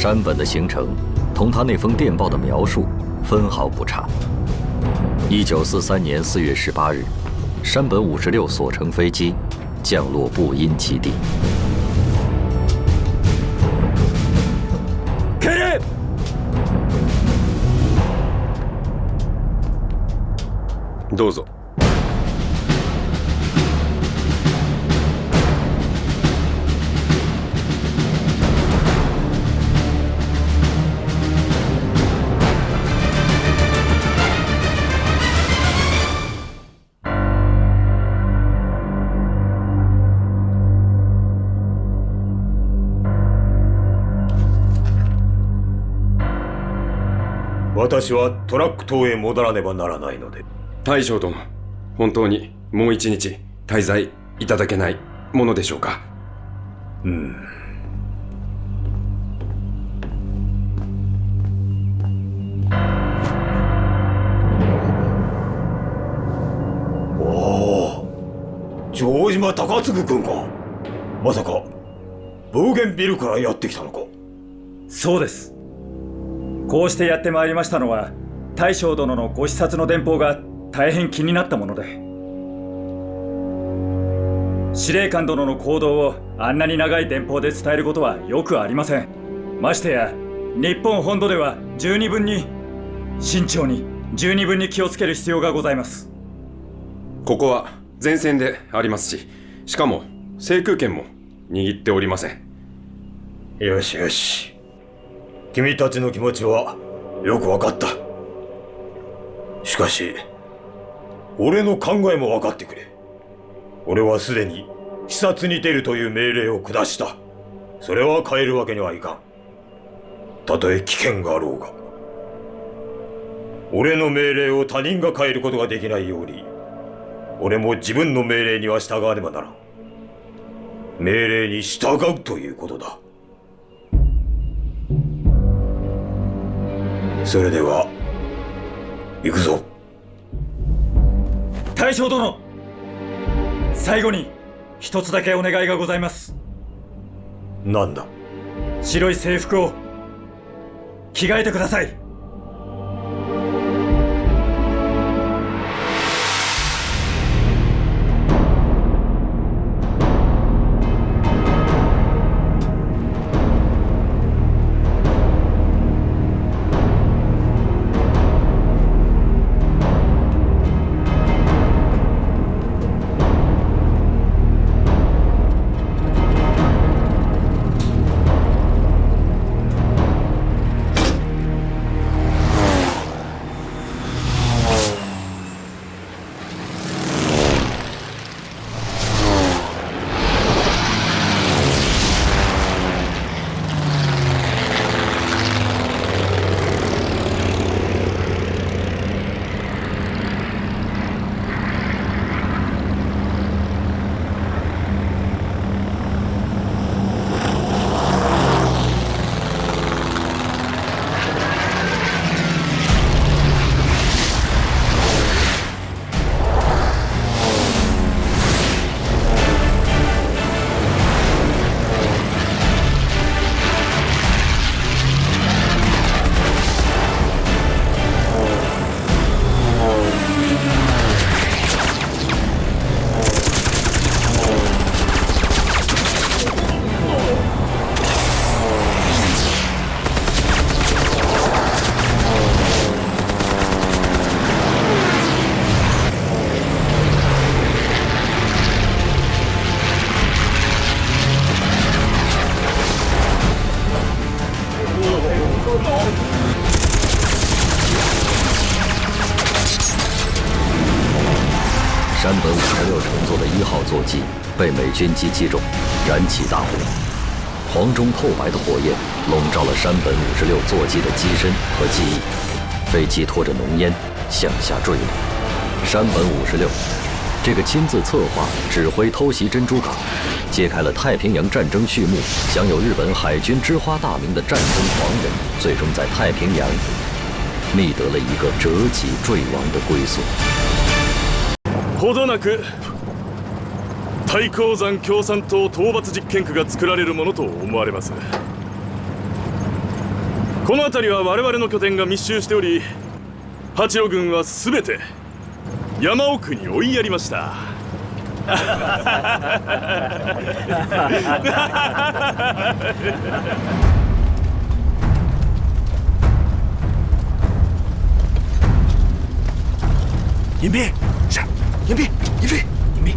山本的行程同他那封电报的描述分毫不差。1943年4月18日，山本56所乘飞机降落布因基地。敬礼！どうぞ。私はトラック島へ戻らねばならないので。大将殿、本当にもう一日滞在いただけないものでしょうか。おお、城島高次君か。まさか暴言ビルからやってきたのか。そうです。こうしてやってまいりましたのは、大将殿のご視察の電報が大変気になったもので。司令官殿の行動をあんなに長い電報で伝えることはよくありません。ましてや日本本土では慎重に十二分に気をつける必要がございます。ここは前線でありますし、しかも制空権も握っておりません。よしよし、君たちの気持ちはよく分かった。しかし俺の考えも分かってくれ。俺はすでに視察に出るという命令を下した。それは変えるわけにはいかん。たとえ危険があろうが。俺の命令を他人が変えることができないように、俺も自分の命令には従わねばならん。命令に従うということだ。それでは行くぞ。大将殿、最後に一つだけお願いがございます。なんだ。白い制服を着替えてください。山本56乘坐的1号座机被美军机击中，燃起大火，黄中透白的火焰笼罩了山本56座机的机身和机翼，飞机拖着浓烟向下坠落。山本56这个亲自策划、指挥偷袭珍珠港，揭开了太平洋战争序幕，享有日本海军之花大名的战争狂人，最终在太平洋觅得了一个折戟坠亡的归宿。ほどなく太閤山共産党討伐実験区が作られるものと思われます。この辺りは我々の拠点が密集しており、八路軍は全て山奥に追いやりました。隐蔽，是隐蔽，隐蔽，隐蔽。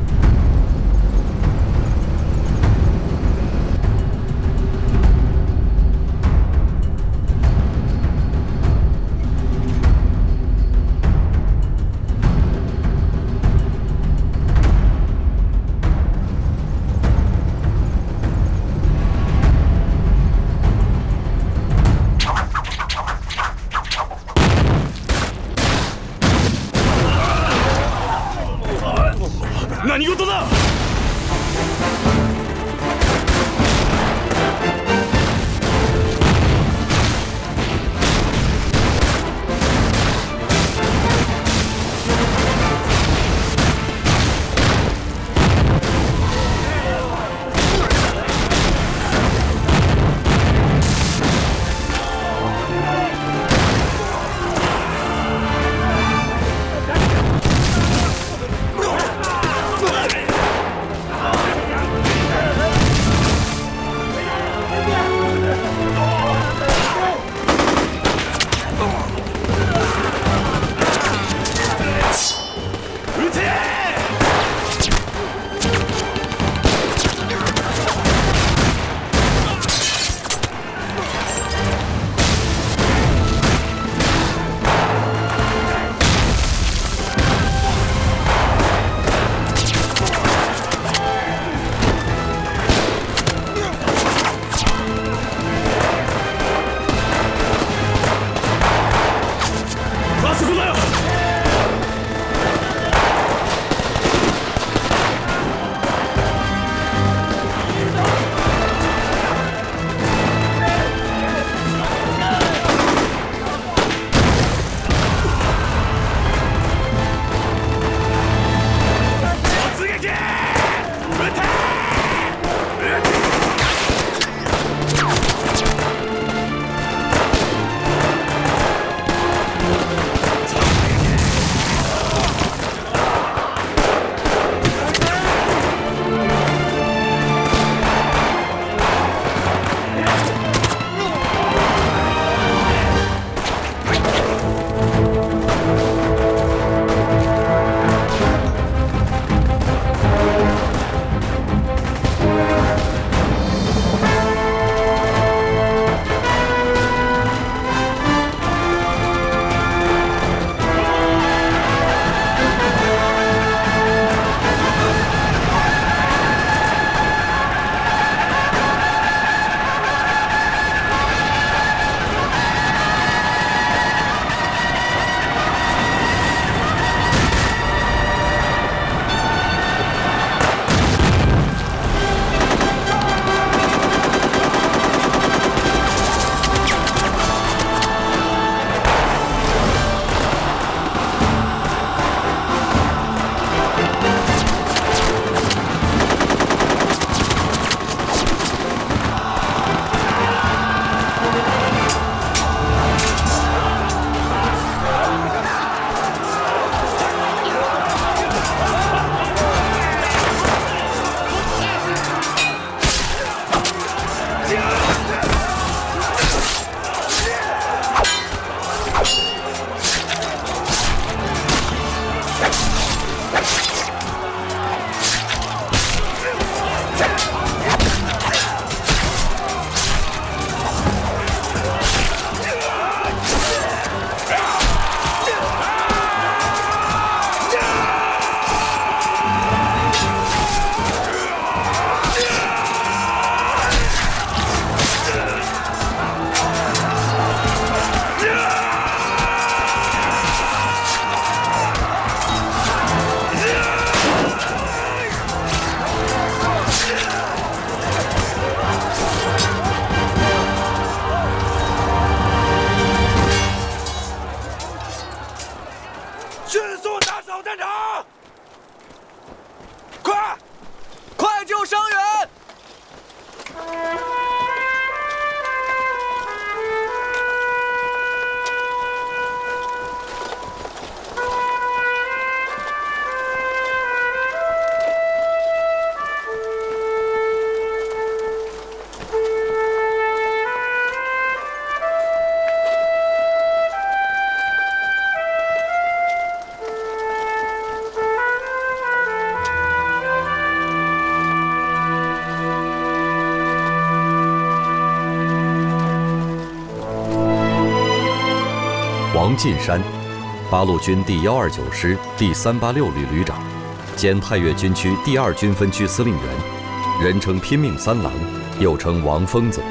王进山，八路军第129师第386旅旅长，兼太岳军区第2军分区司令员，人称拼命三郎，又称王疯子。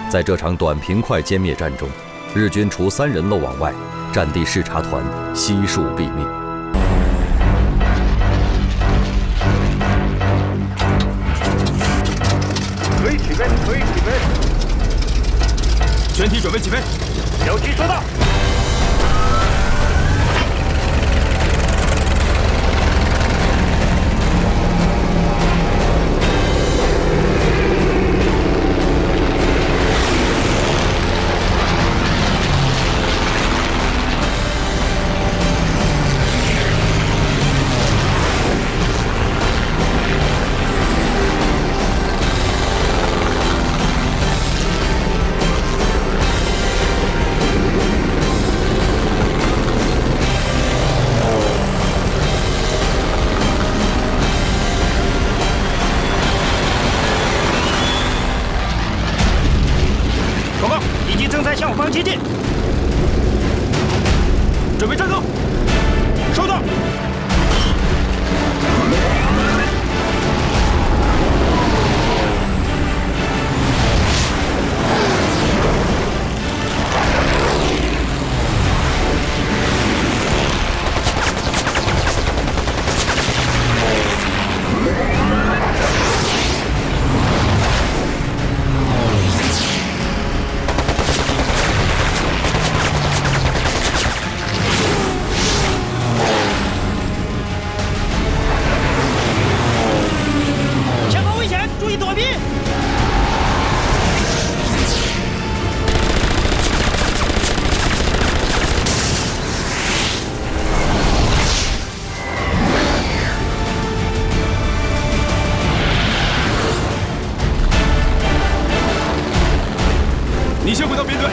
在这场短平快歼灭战中，日军除3人漏网外，战地视察团悉数毙命。可以起飞，可以起飞，全体准备起飞。标题收到。报告，敌机正在向我方接近。准备战斗。收到。前方危险，注意躲避。你先回到编队。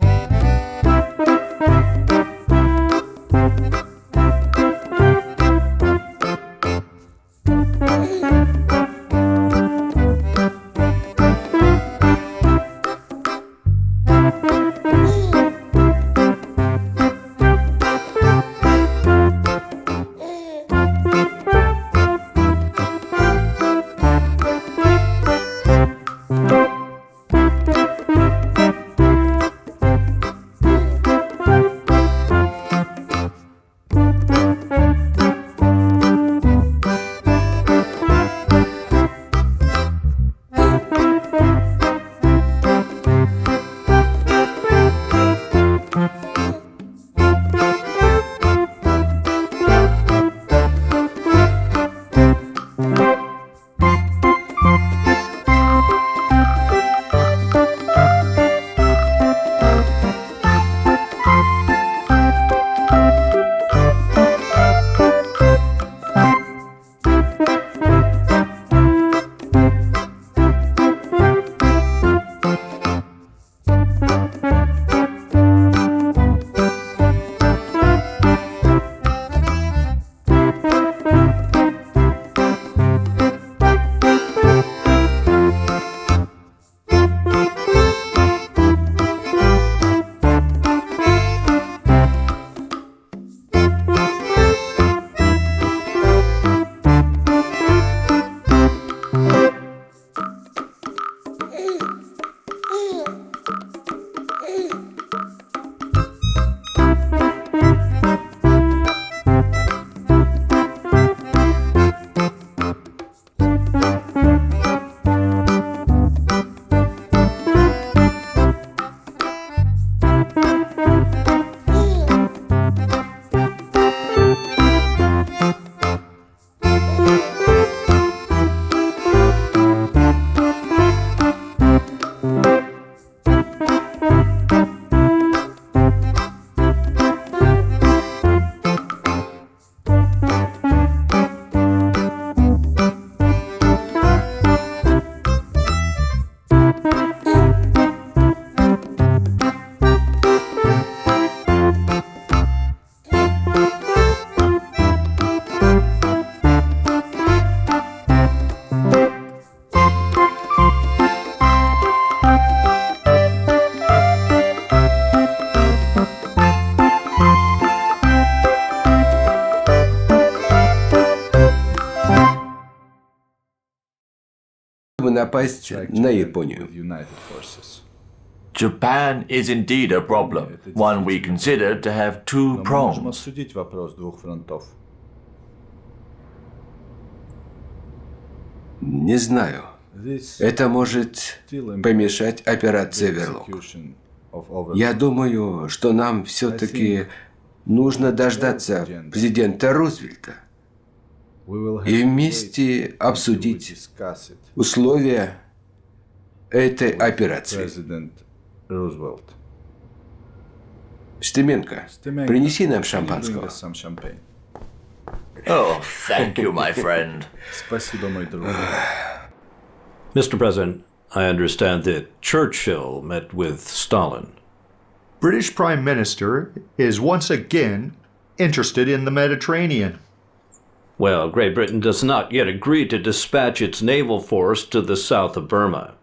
напасть на Японию. Japan is indeed a problem, one we consider to have two prongs. Не знаю. Это может помешать операции «Верлок». Я думаю, что нам все-таки нужно дождаться президента Рузвельта и вместе обсудить условия этой операции. Штеменко, принеси нам шампанского. Oh, thank you, my friend. Mr. President, I understand that Churchill met with Stalin. British Prime Minister is once again interested in the Mediterranean. Well, Great Britain does not yet agree to dispatch its naval force to the south of Burma.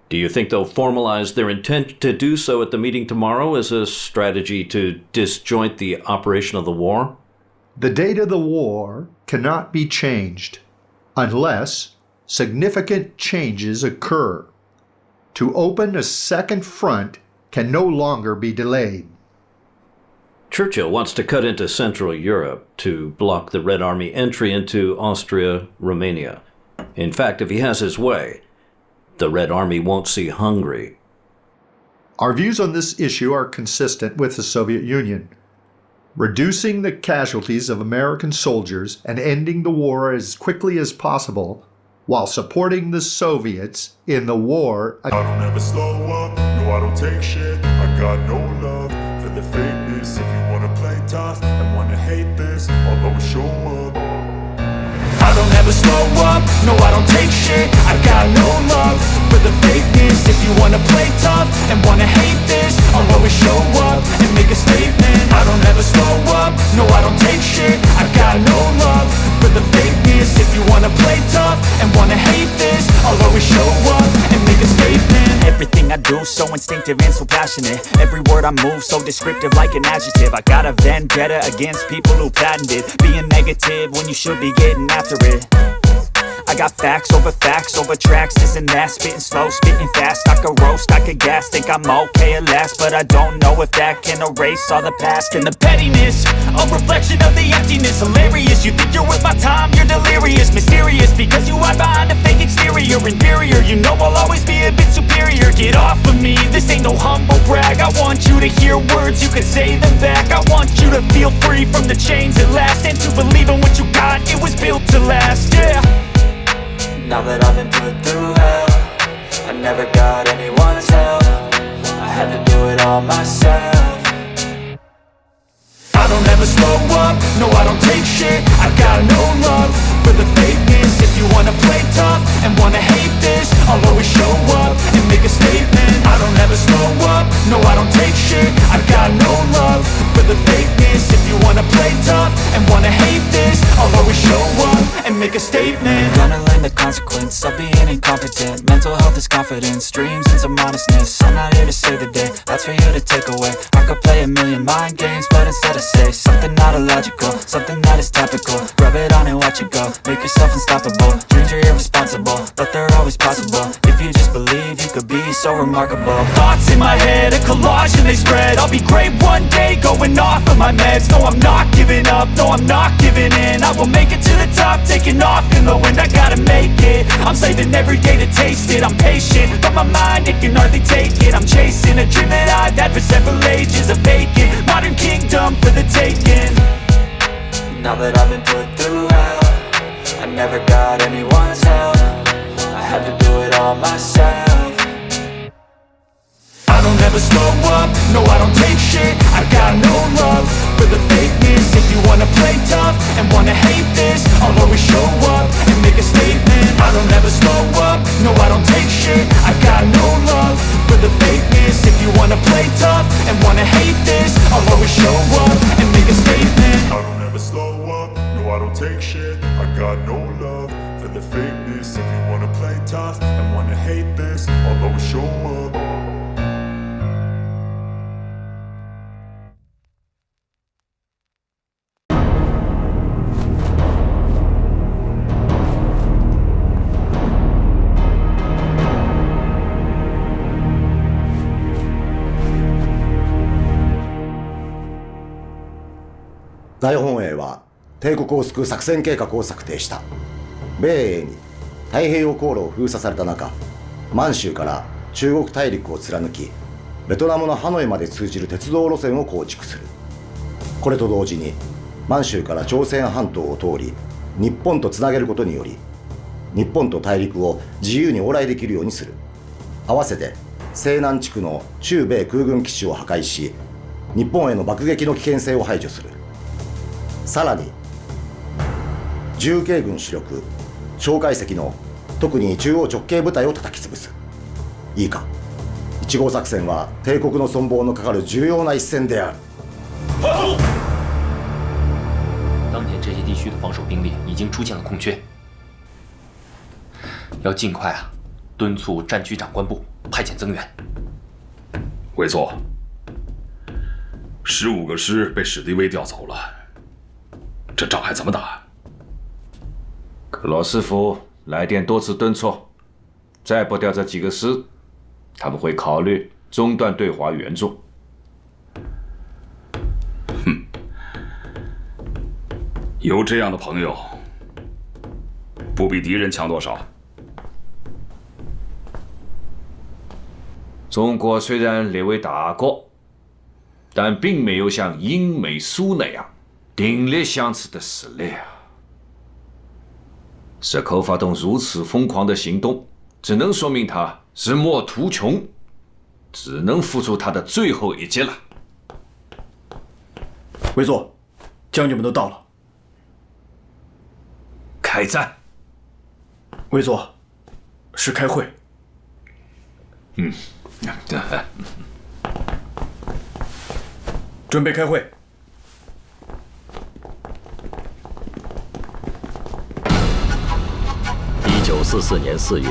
Do you think they'll formalize their intent to do so at the meeting tomorrow as a strategy to disjoint the operation of the war? The date of the war cannot be changed unless significant changes occur. To open a second front can no longer be delayed. Churchill wants to cut into Central Europe to block the Red Army entry into Austria-Romania. In fact, if he has his way, the Red Army won't see Hungary. Our views on this issue are consistent with the Soviet Union. Reducing the casualties of American soldiers and ending the war as quickly as possible while supporting the Soviets in the war. I don't ever slow up, no I don't take shit. I got no love for the fakeness. If you wanna play tough and wanna hate this, I'll always show up. I don't ever slow up, no I don't take shit. I got no love for the fakeness. If you wanna play tough and wanna hate this, I'll always show up and make a statement. I don't ever slow up, no I don't take shit. I got no love for the fakeness. If you wanna play tough and wanna hate this, I'll always show up and make a statement. Everything I do so instinctive and so passionate. Every word I move so descriptive like an adjective. I got a vendetta against people who patented being negative when you should be getting after it. I got facts over tracks, this and that. Spitting slow, spitting fast. I could roast, I could gas. Think I'm okay at last, but I don't know if that can erase all the past. And the pettiness, a reflection of the emptiness. Hilarious, you think you're worth my time, you're delirious. Mysterious, because you hide behind a fake exterior. Inferior, you know I'll always be a bit superior. Get off of me, this ain't no humble brag. I want you to hear words, you can say them back. I want you to feel free from the chains at last, and to believe in what you got, it was built to last, yeah. Now that I've been put through hell, I never got anyone's help. I had to do it all myself. I don't ever slow up, no I don't take shit. I got no love for the fakeness. If you wanna play tough and wanna hate this, I'll always show up and make a statement. I don't ever slow up, no I don't take shit. I got no love for the fakeness. If you wanna play tough and wanna hate this, I'll always show up and make a statement. Gonna learn the consequence of being incompetent. Mental health is confidence, dreams and some honestness. I'm not here to save the day, that's for you to take away. I could play a million mind games, but instead I say something not illogical, something that is topical. Rub it on and watch it go, make yourself unstoppable. Dreams are irresponsible, but they're always possible. If you just believe, you could be so remarkable. Thoughts in my head, a collage and they spread. I'll be great one day, going off of my meds. No, I'm not giving up, no, I'm not giving in. I will make it to the top, taking off in the wind. I gotta make it, I'm saving every day to taste it. I'm patient, but my mind, it can hardly take it. I'm chasing a dream that I've had for several ages. A vacant, modern kingdom for the taking. Now that I've been put through hell, I never got anyone's help. I had to do it all myself. I don't ever slow up, no I don't take shit. I got no love for the fakeness. If you wanna play tough and wanna hate this, I'll always show up and make a statement. I don't ever slow up, no I don't take shit. I got no love for the fakeness. If you wanna play tough and wanna hate this, I'll always show up and make a statement. I don't ever slow up, no I don't take shit. I got no love for the fakeness. If you wanna play tough and wanna hate this, I'll always show up. 大本営は帝国を救う作戦計画を策定した。米英に太平洋航路を封鎖された中、満州から中国大陸を貫き、ベトナムのハノイまで通じる鉄道路線を構築する。これと同時に満州から朝鮮半島を通り日本とつなげることにより、日本と大陸を自由に往来できるようにする。合わせて西南地区の中米空軍基地を破壊し、日本への爆撃の危険性を排除する。さらに重慶軍主力蒋介石の特に中央直系部隊を叩き潰す。いいか、1号作戦は帝国の存亡のかかる重要な一戦である。当前这些地区的防守兵力已经出现了空缺，要尽快敦促战区长官部派遣增援。委座，15个师被史迪威调走了，这仗还怎么打？克劳师傅来电多次敦促，再不调这几个师，他们会考虑中断对华援助。有这样的朋友，不比敌人强多少。中国虽然列为大国，但并没有像英美苏那样鼎力相持的实力啊。蛇口发动如此疯狂的行动，只能说明他日暮途穷，只能付出他的最后一击了。委座，将军们都到了。开战。委座，是开会。准备开会。1944年4月，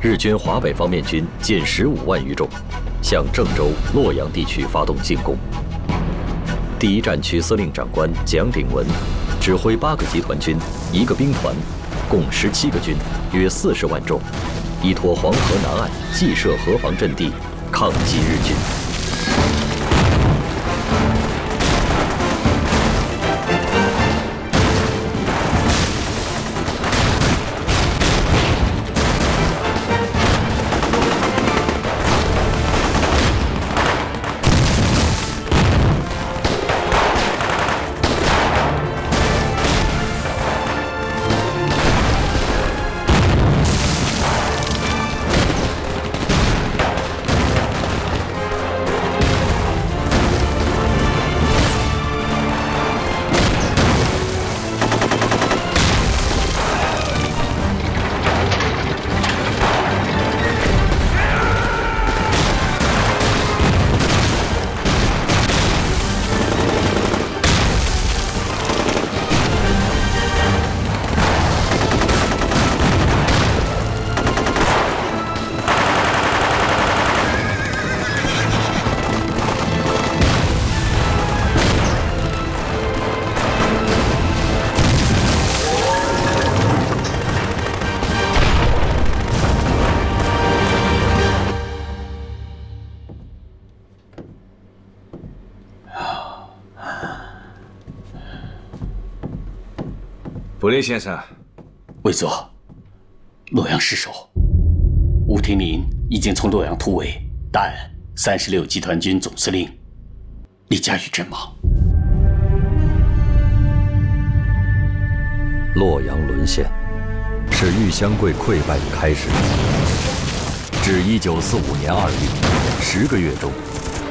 日军华北方面军近15万余众，向郑州、洛阳地区发动进攻。第一战区司令长官蒋鼎文指挥8个集团军、1个兵团，共17个军，约40万众，依托黄河南岸既设河防阵地，抗击日军。布雷先生，委座，洛阳失守，吴廷林已经从洛阳突围，但36集团军总司令李佳玉阵亡。洛阳沦陷，是玉香桂溃败的开始。至1945年2月，10个月中，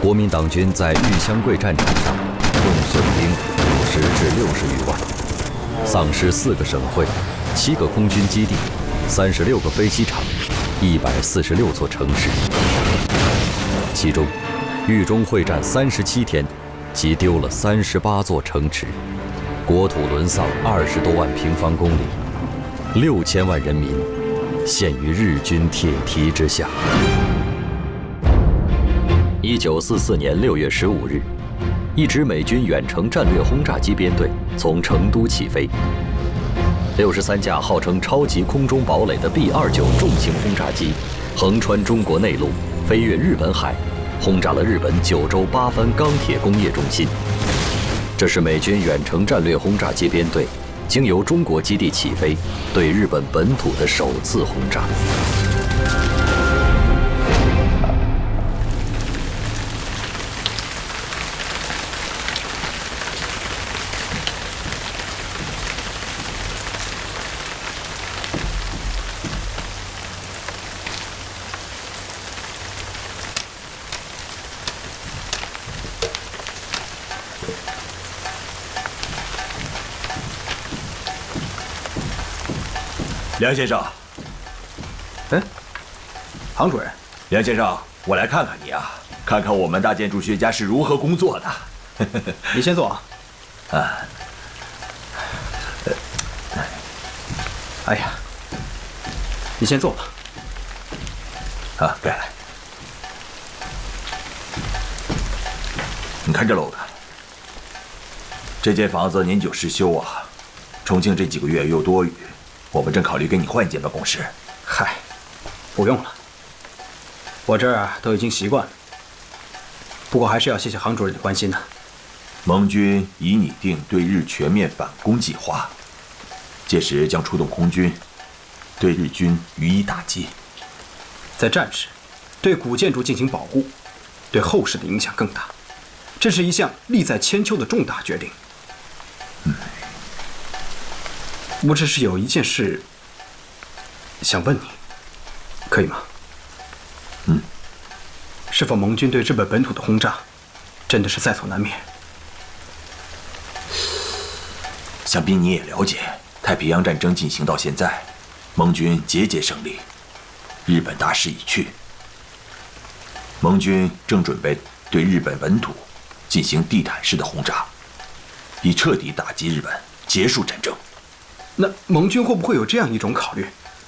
国民党军在玉香桂战场上共损兵50至60余万。丧失4个省会、7个空军基地、36个飞机场、146座城市。其中，豫中会战37天，即丢了38座城池，国土沦丧20多万平方公里，6000万人民陷于日军铁蹄之下。1944年6月15日。一支美军远程战略轰炸机编队从成都起飞，63架号称超级空中堡垒的 B-29重型轰炸机，横穿中国内陆，飞越日本海，轰炸了日本9州8番钢铁工业中心。这是美军远程战略轰炸机编队经由中国基地起飞，对日本本土的首次轰炸。梁先生，哎，杭主任，梁先生，我来看看你啊，看看我们大建筑学家是如何工作的。你先坐啊。啊。哎呀，你先坐吧。啊，对了，你看这楼的，这间房子年久失修啊，重庆这几个月又多雨。我们正考虑给你换一间办公室。嗨，不用了，我这儿都已经习惯了。不过还是要谢谢杭主任的关心呢。盟军已拟定对日全面反攻计划，届时将出动空军，对日军予以打击。在战时，对古建筑进行保护，对后世的影响更大。这是一项利在千秋的重大决定。我只是有一件事想问你，可以吗？是否盟军对日本本土的轰炸真的是在所难免？想必你也了解，太平洋战争进行到现在，盟军节节胜利，日本大势已去。盟军正准备对日本本土进行地毯式的轰炸，以彻底打击日本，结束战争。那盟军会不会有这样一种考虑，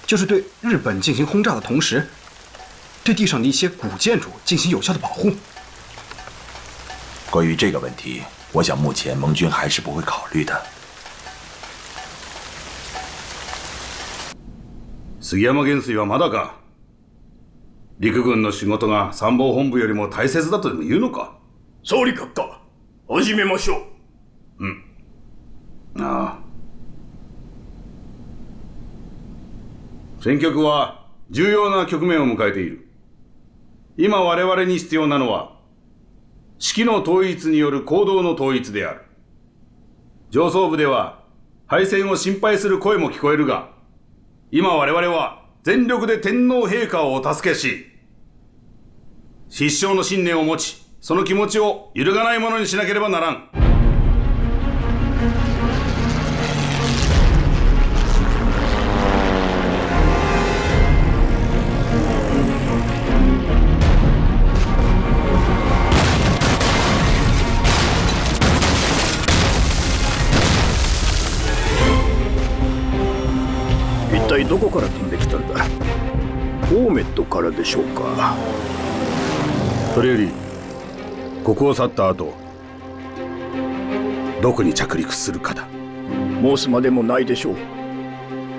就是对日本进行轰炸的同时，对地上的一些古建筑进行有效的保护？关于这个问题，我想目前盟军还是不会考虑的。杉山元帥はまだか。陸軍の仕事が参謀本部よりも大切だとでも言うのか。総理閣下、始めましょう。ああ。戦局は重要な局面を迎えている。今我々に必要なのは、指揮の統一による行動の統一である。上層部では敗戦を心配する声も聞こえるが、今我々は全力で天皇陛下をお助けし、必勝の信念を持ち、その気持ちを揺るがないものにしなければならん。一体どこから飛んできたんだ。オーメットからでしょうか。それよりここを去った後、どこに着陸するかだ。申すまでもないでしょう。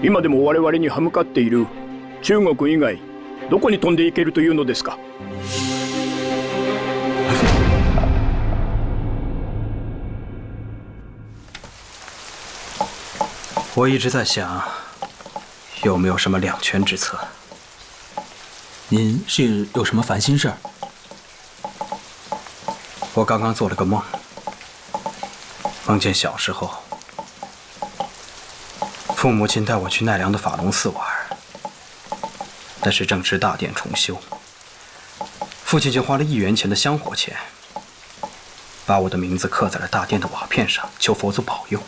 今でも我々に歯向かっている中国以外、どこに飛んでいけるというのですか。我一直在想，有没有什么两全之策？您是有什么烦心事儿？我刚刚做了个梦，梦见小时候，父母亲带我去奈良的法隆寺玩，那时正值大殿重修，父亲就花了1元钱的香火钱，把我的名字刻在了大殿的瓦片上，求佛祖保佑。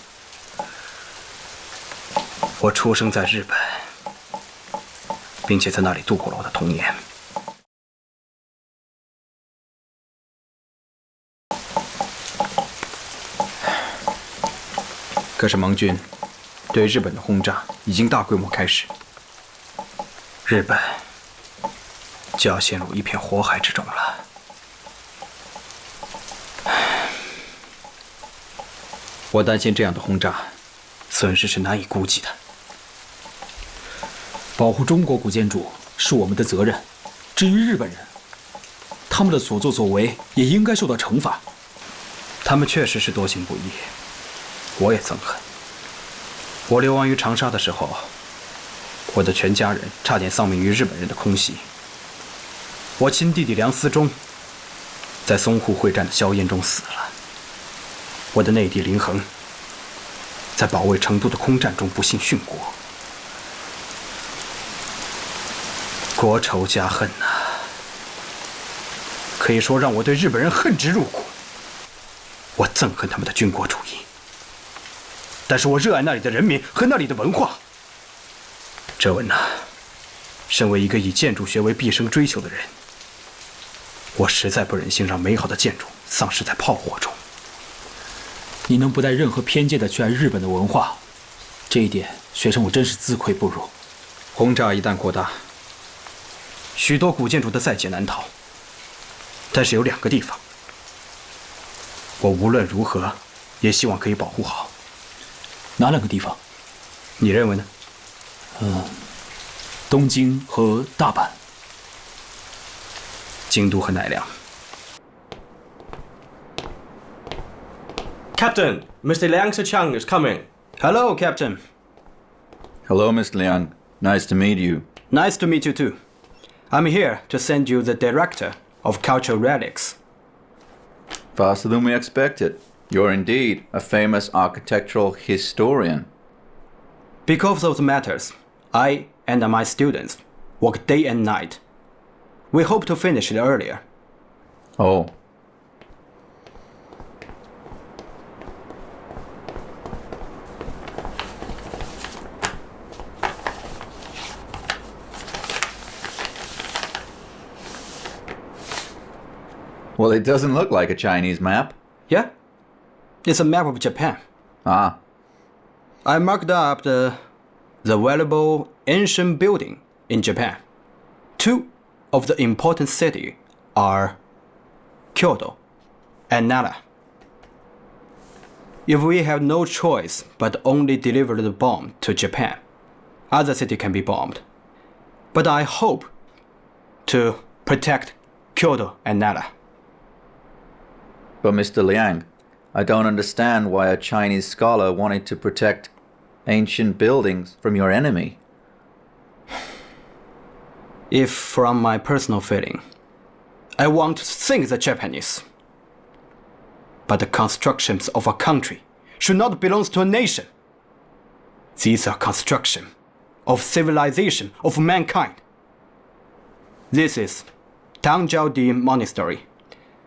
我出生在日本，并且在那里度过了我的童年。可是盟军对日本的轰炸已经大规模开始，日本就要陷入一片火海之中了。我担心这样的轰炸损失是难以估计的。保护中国古建筑是我们的责任，至于日本人，他们的所作所为也应该受到惩罚。他们确实是多行不义，我也憎恨。我流亡于长沙的时候，我的全家人差点丧命于日本人的空袭。我亲弟弟梁思忠在淞沪会战的硝烟中死了。我的内弟林恒在保卫成都的空战中不幸殉国。国仇家恨呐，可以说让我对日本人恨之入骨。我憎恨他们的军国主义，但是我热爱那里的人民和那里的文化。哲文呐，身为一个以建筑学为毕生追求的人，我实在不忍心让美好的建筑丧失在炮火中。你能不带任何偏见的去爱日本的文化，这一点，学生我真是自愧不如。轰炸一旦扩大，许多古建筑的在劫难逃。但是有2个地方，我无论如何也希望可以保护好。哪2个地方？你认为呢？东京和大阪。京都和奈良。Captain, Mr. Liang Sichang is coming. Hello, Captain. Hello, Mr. Liang. Nice to meet you. Nice to meet you too. I'm here to send you the director of cultural relics. Faster than we expected. You're indeed a famous architectural historian. Because of the matters, I and my students work day and night. We hope to finish it earlier. Oh. Well, it doesn't look like a Chinese map. Yeah? It's a map of Japan. Ah. I marked up the valuable ancient building in Japan. 2 of the important cities are Kyoto and Nara. If we have no choice but only deliver the bomb to Japan, other cities can be bombed. But I hope to protect Kyoto and Nara. But Mr. Liang, I don't understand why a Chinese scholar wanted to protect ancient buildings from your enemy. If from my personal feeling, I want to think the Japanese. But the constructions of a country should not belong to a nation. These are constructions of civilization of mankind. This is Tangjiao Monastery.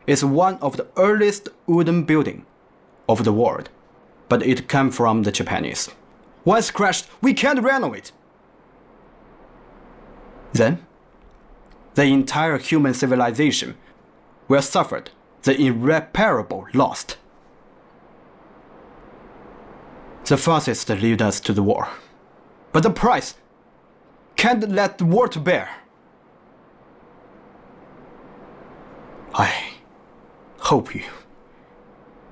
It's one of the earliest wooden buildings of the world, but it came from the Japanese. Once crashed, we can't renovate. Then, the entire human civilization will suffer the irreparable loss. The fascists lead us to the war, but the price can't let the war to bear. I hope you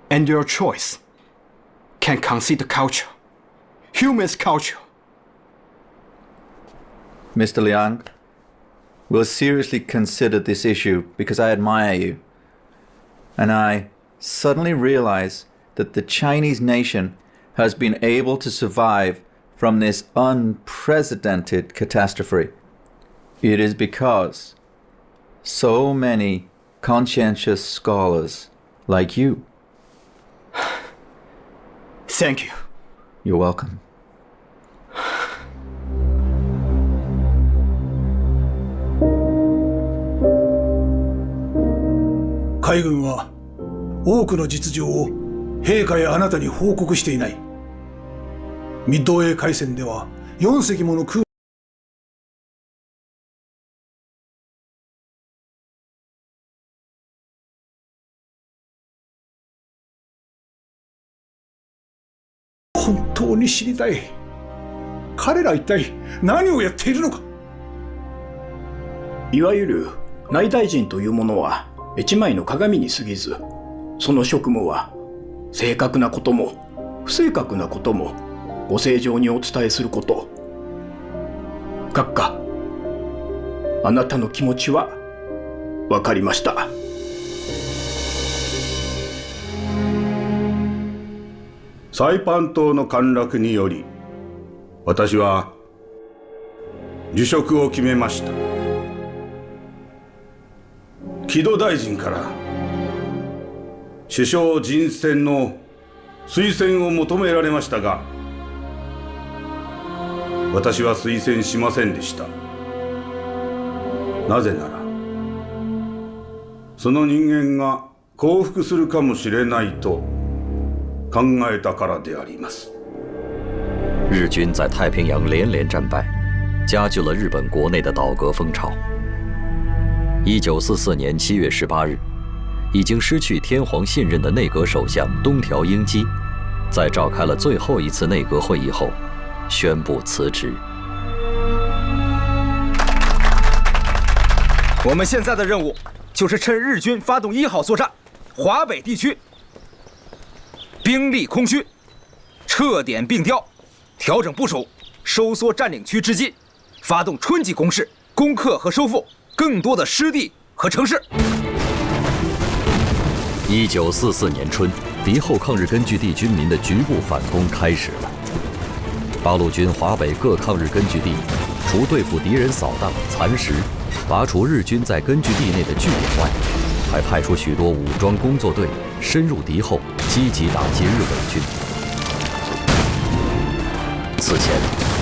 and your choice can consider culture, human's culture. Mr. Liang, we'll seriously consider this issue because I admire you. And I suddenly realize that the Chinese nation has been able to survive from this unprecedented catastrophe. It is because so many conscientious scholars like you. Thank you. You're welcome. 海軍は多くの実情を陛下やあなたに報告していない。ミッドウェー海戦では4隻もの空本当に知りたい。彼ら一体何をやっているのか。いわゆる内大臣というものは一枚の鏡に過ぎず、その職務は正確なことも不正確なこともご正常にお伝えすること。閣下、あなたの気持ちは分かりました。サイパン島の陥落により、私は辞職を決めました。木戸大臣から首相人選の推薦を求められましたが、私は推薦しませんでした。なぜなら、その人間が降伏するかもしれないと考えたからであります。日军在太平洋连连战败，加剧了日本国内的倒戈风潮。1944年7月18日，已经失去天皇信任的内阁首相东条英机，在召开了最后一次内阁会议后，宣布辞职。我们现在的任务就是趁日军发动1号作战，华北地区兵力空虚，撤点并调，调整部署，收缩占领区之际，发动春季攻势，攻克和收复更多的失地和城市。1944年春，敌后抗日根据地军民的局部反攻开始了。八路军华北各抗日根据地，除对付敌人扫荡、蚕食、拔除日军在根据地内的据点外，还派出许多武装工作队深入敌后，积极打击日伪军。此前，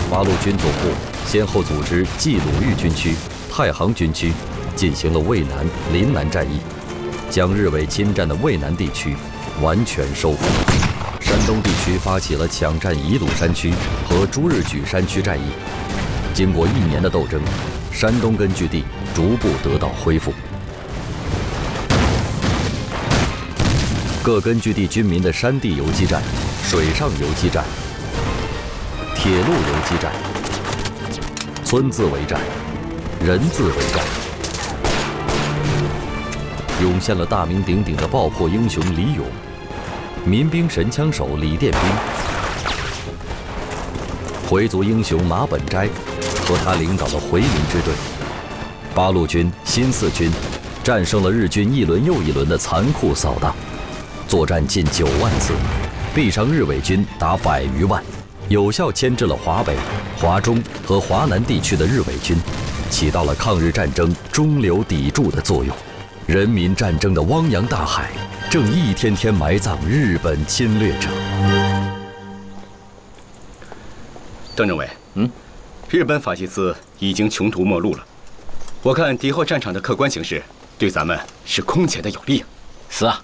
八路军总部先后组织冀鲁豫军区、太行军区进行了渭南、临南战役，将日伪侵占的渭南地区完全收复。山东地区发起了抢占宜鲁山区和朱日举山区战役。经过1年的斗争，山东根据地逐步得到恢复。各根据地军民的山地游击战、水上游击战、铁路游击战、村自卫战、人自卫战，涌现了大名鼎鼎的爆破英雄李勇、民兵神枪手李殿兵、回族英雄马本斋和他领导的回民支队。八路军、新四军战胜了日军一轮又一轮的残酷扫荡，作战近9万次，毙伤日伪军达100余万，有效牵制了华北、华中和华南地区的日伪军，起到了抗日战争中流砥柱的作用。人民战争的汪洋大海正一天天埋葬日本侵略者。邓政委，日本法西斯已经穷途末路了。我看敌后战场的客观形势对咱们是空前的有利。是啊，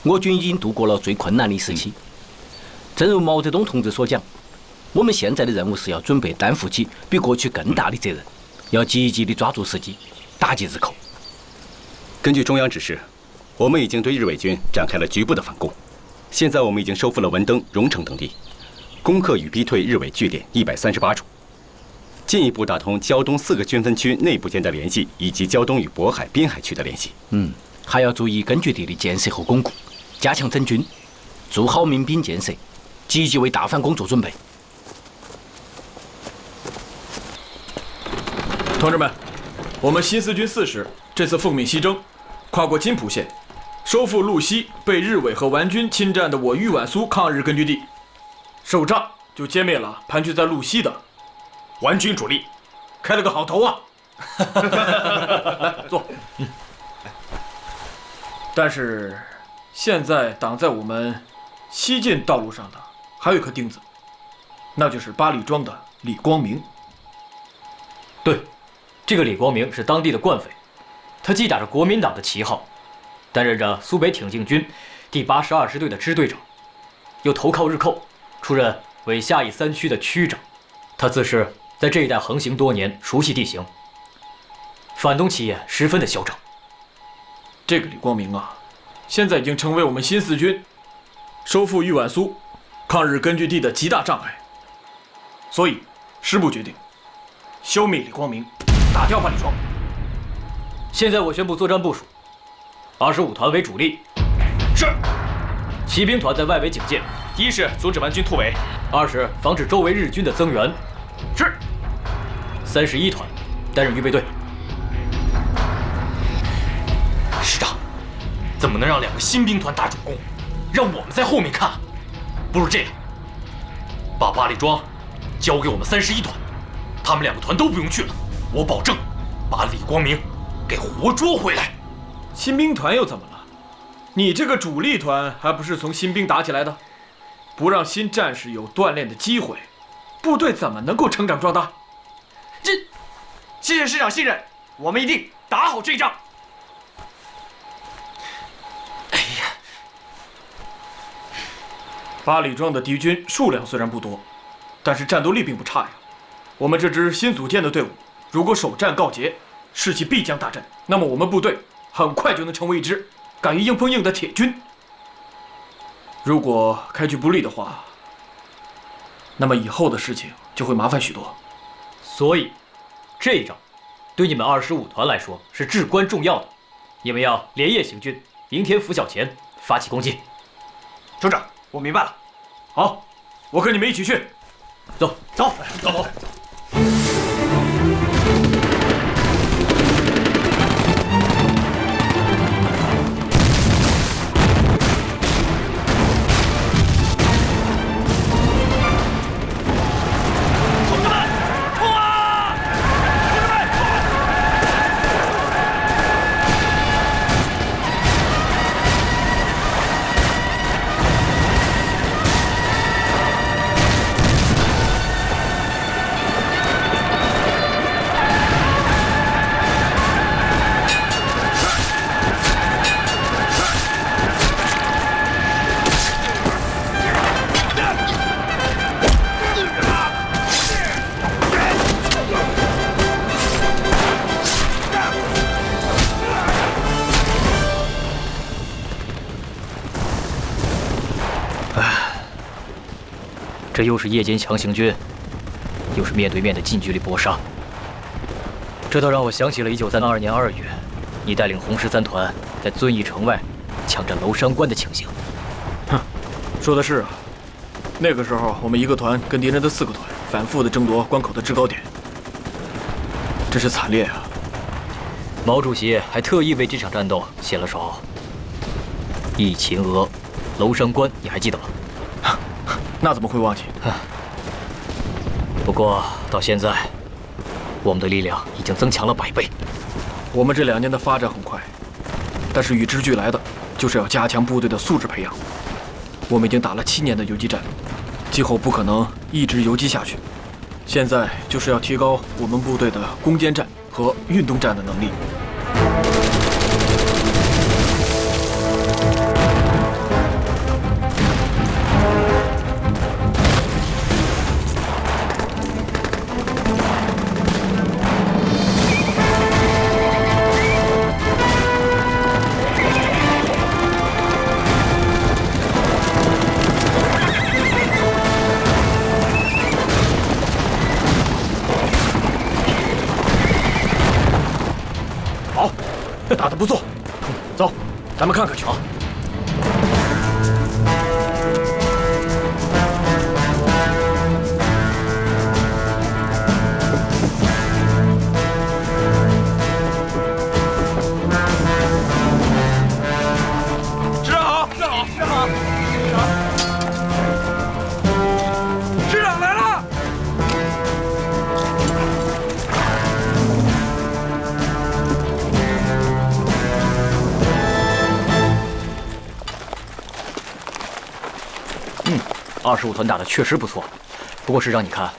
我军已经度过了最困难的时期。正如毛泽东同志所讲，我们现在的任务是要准备担负起比过去更大的责任，要积极地抓住时机，打击日寇。根据中央指示，我们已经对日伪军展开了局部的反攻。现在我们已经收复了文登、荣城等地，攻克与逼退日伪据点138处，进一步打通胶东4个军分区内部间的联系，以及胶东与渤海滨海区的联系。还要注意根据地的建设和巩固，加强整军，做好民兵建设，积极为大反攻做准备。同志们，我们新四军4师这次奉命西征，跨过金浦线，收复路西被日伪和皖军侵占的我豫皖苏抗日根据地。首仗就歼灭了盘踞在路西的皖军主力，开了个好头啊！来坐。但是现在挡在我们西进道路上的还有一颗钉子，那就是八里庄的李光明。对，这个李光明是当地的惯匪，他既打着国民党的旗号，担任着苏北挺进军第82师队的支队长，又投靠日寇，出任为下邑3区的区长。他自是在这一带横行多年，熟悉地形，反动气焰十分的嚣张。这个李光明啊，现在已经成为我们新四军收复豫皖苏抗日根据地的极大障碍，所以师部决定消灭李光明，打掉八里庄。现在我宣布作战部署：25团为主力，是；骑兵团在外围警戒，一是阻止顽军突围，2是防止周围日军的增援，是；31团担任预备队。师长，怎么能让2个新兵团打主攻，让我们在后面看？不如这样，把八里庄交给我们31团，他们2个团都不用去了，我保证把李光明给活捉回来。新兵团又怎么了？你这个主力团还不是从新兵打起来的？不让新战士有锻炼的机会，部队怎么能够成长壮大？谢谢师长信任，我们一定打好这一仗。哎呀，八里庄的敌军数量虽然不多，但是战斗力并不差呀。我们这支新组建的队伍，如果首战告捷，士气必将大振，那么我们部队很快就能成为一支敢于硬碰硬的铁军。如果开局不利的话，那么以后的事情就会麻烦许多。所以，这一仗对你们25团来说是至关重要的，你们要连夜行军，明天拂晓前发起攻击。首长，我明白了。好，我跟你们一起去。走。这又是夜间强行军，又是面对面的近距离搏杀，这倒让我想起了1932年2月，你带领红13团在遵义城外抢占娄山关的情形。哼，说的是啊，那个时候我们一个团跟敌人的4个团反复的争夺关口的制高点，真是惨烈啊！毛主席还特意为这场战斗写了首《忆秦娥·娄山关》，你还记得吗？那怎么会忘记？不过到现在，我们的力量已经增强了100倍。我们这2年的发展很快，但是与之俱来的就是要加强部队的素质培养。我们已经打了7年的游击战，今后不可能一直游击下去。现在就是要提高我们部队的攻坚战和运动战的能力。打得不错，走，咱们看看去啊！师长好，师长好，师长好，师长来了！25团打得确实不错，不过师长，你看，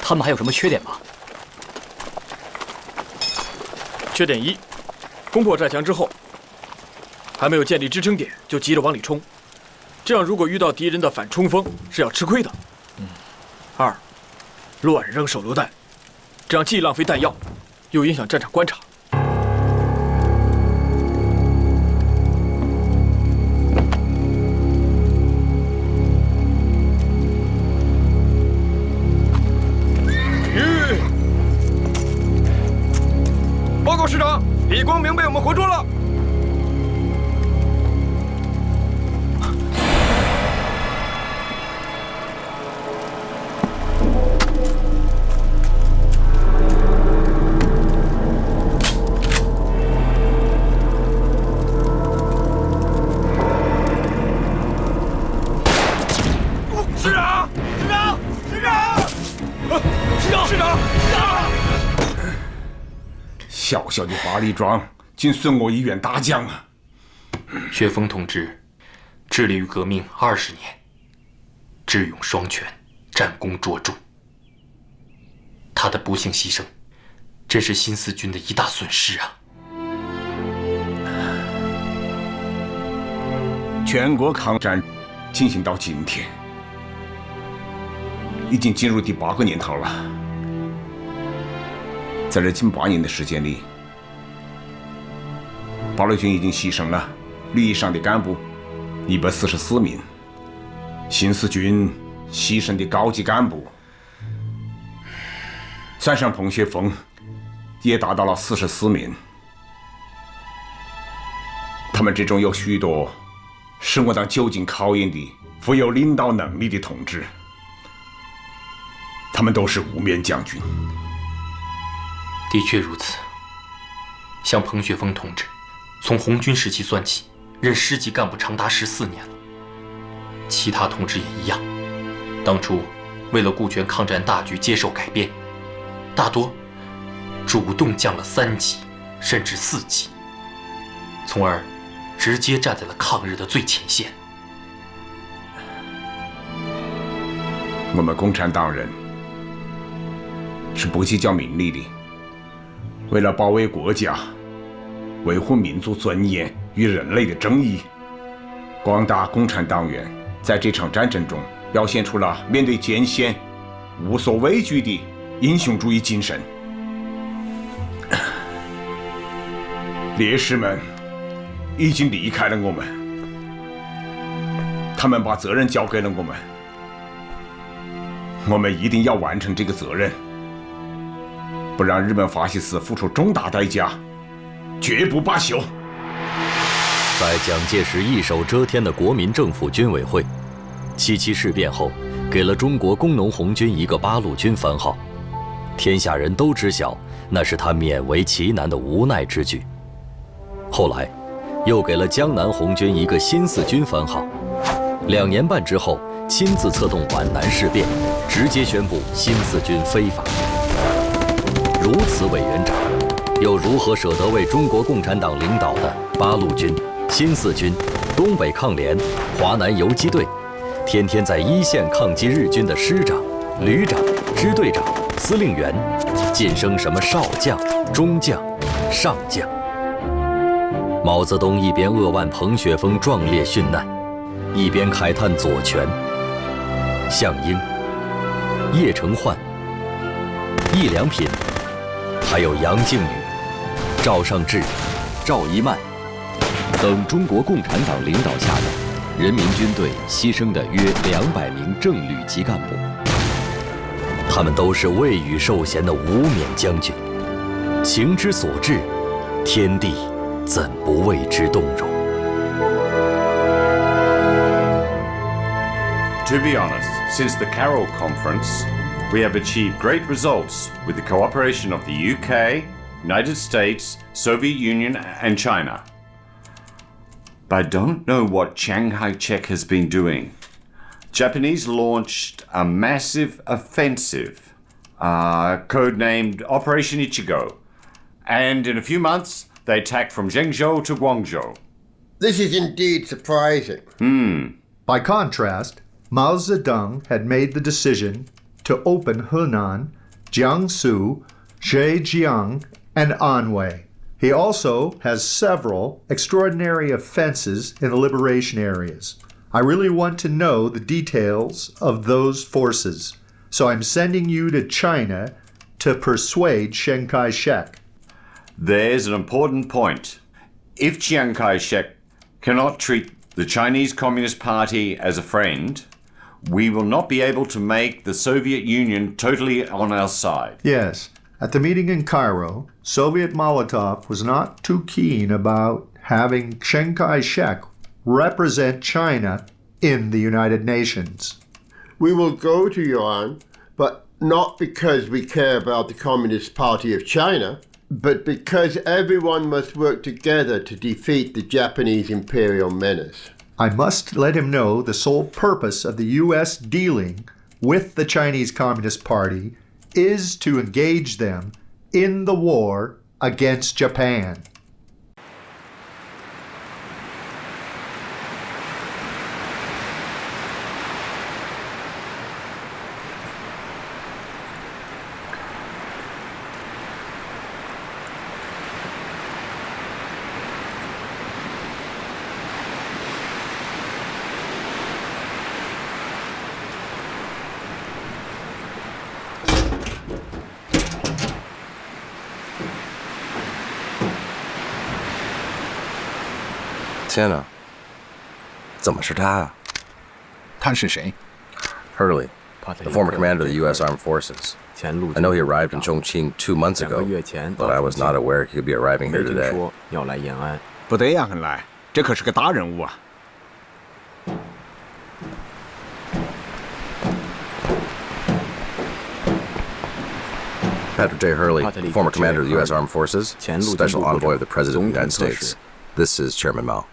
他们还有什么缺点吗？缺点1，攻破寨墙之后，还没有建立支撑点就急着往里冲，这样如果遇到敌人的反冲锋是要吃亏的。2，乱扔手榴弹，这样既浪费弹药，又影响战场观察。报告师长，李光明被我们活捉了。小小的巴黎庄竟损我一员大将啊！薛峰同志致力于革命20年，智勇双全，战功卓著。他的不幸牺牲，真是新四军的一大损失啊！全国抗战进行到今天，已经进入第8个年头了。在这近8年的时间里，八路军已经牺牲了旅以上的干部144名，新四军牺牲的高级干部，算上彭学峰，也达到了44名。他们之中有许多是我党久经考验的富有领导能力的同志，他们都是无冕将军。的确如此，像彭学峰同志，从红军时期算起，任师级干部长达14年了。其他同志也一样，当初为了顾全抗战大局，接受改变，大多主动降了3级甚至4级，从而直接站在了抗日的最前线。我们共产党人是不计较名利的，为了保卫国家，维护民族尊严与人类的正义，广大共产党员在这场战争中表现出了面对艰险无所畏惧的英雄主义精神。烈士们已经离开了我们，他们把责任交给了我们，我们一定要完成这个责任，不让日本法西斯付出重大代价，绝不罢休。在蒋介石一手遮天的国民政府军委会，77事变后，给了中国工农红军一个八路军番号，天下人都知晓，那是他勉为其难的无奈之举。后来，又给了江南红军一个新四军番号。2年半之后，亲自策动皖南事变，直接宣布新四军非法。如此委员长，又如何舍得为中国共产党领导的八路军、新四军、东北抗联、华南游击队，天天在一线抗击日军的师长、旅长、支队长、司令员，晋升什么少将、中将、上将？毛泽东一边扼腕彭雪枫壮烈殉难，一边慨叹左权、项英、叶承焕、易良品，还有杨靖宇、赵尚志、赵一曼等中国共产党领导下的人民军队牺牲的约200名正旅级干部，他们都是未雨受贤的无冕将军，情之所至，天地怎不为之动容？ To be honest, since the Carroll Conference, we have achieved great results with the cooperation of the UK, United States, Soviet Union, and China. But I don't know what Chiang Kai-shek has been doing. Japanese launched a massive offensive, codenamed Operation Ichigo, and in a few months, they attacked from Zhengzhou to Guangzhou. This is indeed surprising. By contrast, Mao Zedong had made the decision to open Henan, Jiangsu, Zhejiang, and Anhui. He also has several extraordinary offenses in the liberation areas. I really want to know the details of those forces, so I'm sending you to China to persuade Chiang Kai-shek. There's an important point. If Chiang Kai-shek cannot treat the Chinese Communist Party as a friend, we will not be able to make the Soviet Union totally on our side. Yes. At the meeting in Cairo, Soviet Molotov was not too keen about having Chiang Kai-shek represent China in the United Nations. We will go to Yuan, but not because we care about the Communist Party of China, but because everyone must work together to defeat the Japanese imperial menace. I must let him know the sole purpose of the U.S. dealing with the Chinese Communist Party is to engage them in the war against Japan. 天哪，怎么是他啊？他是谁 Hurley, the former commander of the U.S. Armed Forces. I know he arrived in Chongqing 2 months ago, but I was not aware he could be arriving here today. 不得呀，恩来，这可是个大人物啊！ Patrick J. Hurley, former commander of the U.S. Armed Forces, special envoy of the President of the United States. This is Chairman Mao.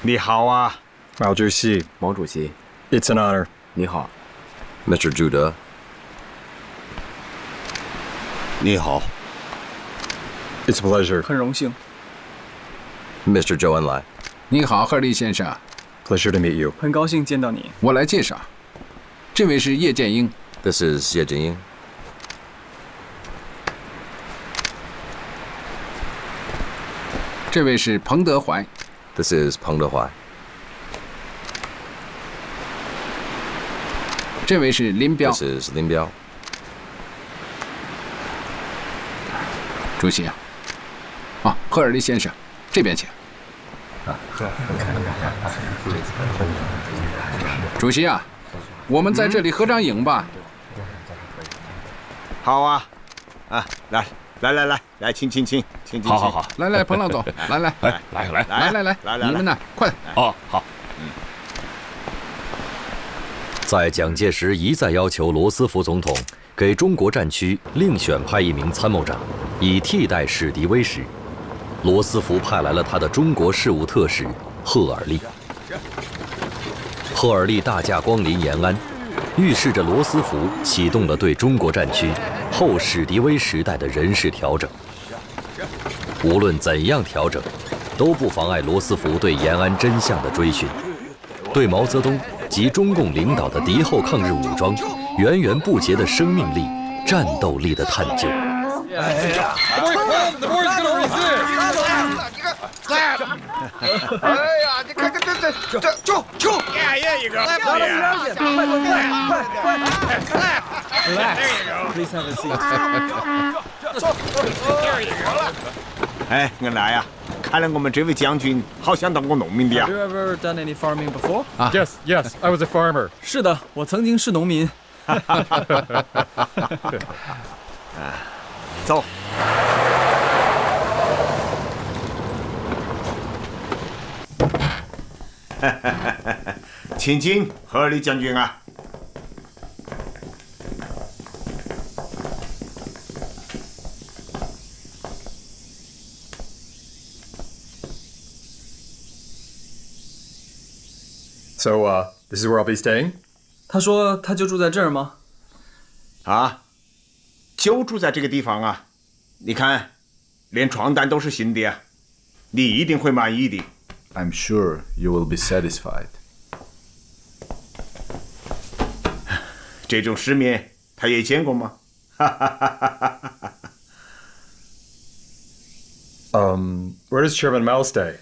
你好啊，毛主席。毛主席。It's an honor. 你好 Mr. Judah. 你好 It's a pleasure. 很荣幸。 Mr. Zhou Enlai. 你好，赫利先生。 Pleasure to meet you. 很高兴见到你。我来介绍，这位是叶剑英。 This is Ye Jianying. 这位是彭德怀。 This is Peng Dehuai. 这位是林彪。 This is Lin Biao. 主席啊，啊，赫尔利先生，这边请。主席啊，我们在这里合张影吧。好啊，啊，来，请。好，来，彭老总，来，你们呢，快点。哦，好。在蒋介石一再要求罗斯福总统给中国战区另选派一名参谋长，以替代史迪威时，罗斯福派来了他的中国事务特使赫尔利。赫尔利大驾光临延安，预示着罗斯福启动了对中国战区后史迪威时代的人事调整。无论怎样调整，都不妨碍罗斯福对延安真相的追寻，对毛泽东及中共领导的敌后抗日武装源源不竭的生命力、战斗力的探究。哎呀，你看这，就，一个，快，Please have a seat. 哎，恩来呀，看来我们这位将军好像当过农民的呀。 Have you ever done any farming before? Yes, I was a farmer. 是的，我曾经是农民。走。请进，赫尔利将军啊。 So, this is where I'll be staying? 他说他就住在这儿吗？啊，就住在这个地方啊！你看，连床单都是新的呀，你一定会满意的。 I'm sure you will be satisfied. 这种世面他也见过吗？Where does Chairman Mao stay?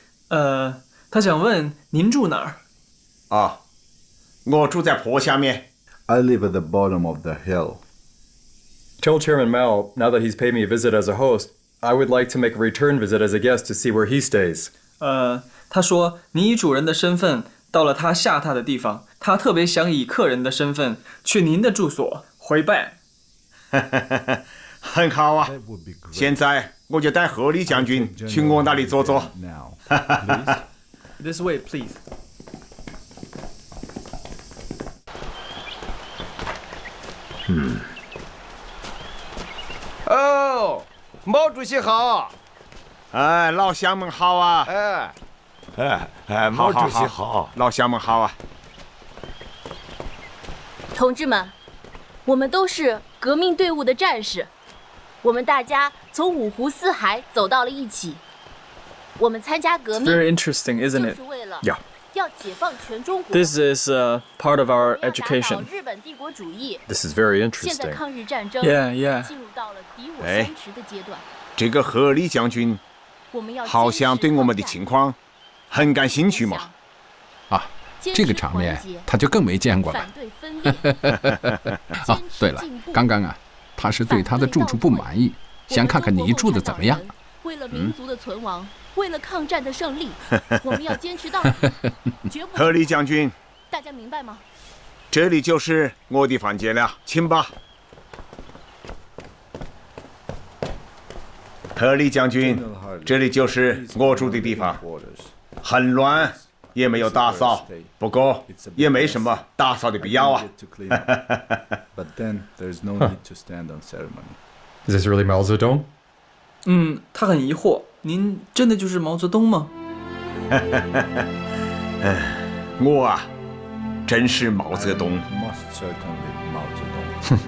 他想问您住哪儿？ 啊，我住在坡下面。 I live at the bottom of the hill. Tell Chairman Mao, now that he's paid me a visit as a host, I would like to make a return visit as a guest to see where he stays. 他说你以主人的身份到了他下榻的地方，他特别想以客人的身份去您的住所回拜。很好啊！现在我就带赫利将军去我那里坐坐。This way, please. 哦，毛主席好！哎，老乡们好啊！毛主席好，老乡们好啊！同志们，我们都是革命队伍的战士，我们大家从五湖四海走到了一起。我们参加革命 Very interesting, isn't it? 就是为了 Yeah. 要解放全中国。 This is part of our 打倒 education. 日本帝国主义。 This is very 现在 interesting. 抗日战争 Yeah, yeah. 进入到了敌我哎相持的阶段。这个贺礼将军我们要好像对我们的情况很感兴趣嘛。啊，这个场面他就更没见过了。反对分裂。哦，对了，刚刚啊，他是对他的住处不满意，想看看你住的怎么样。为了民族的存亡，为了抗战的胜利，我们要坚持到底，绝不。贺礼将军，大家明白吗？这里就是我的房间了，请吧。贺礼将军，这里就是我住的地方，很乱，也没有打扫，不过也没什么打扫的必要啊。But then there's no need to stand on ceremony. Is this really Mao Zedong? 他很疑惑，您真的就是毛泽东吗？我啊，真是毛泽东。 Most certainly Mao Zedong.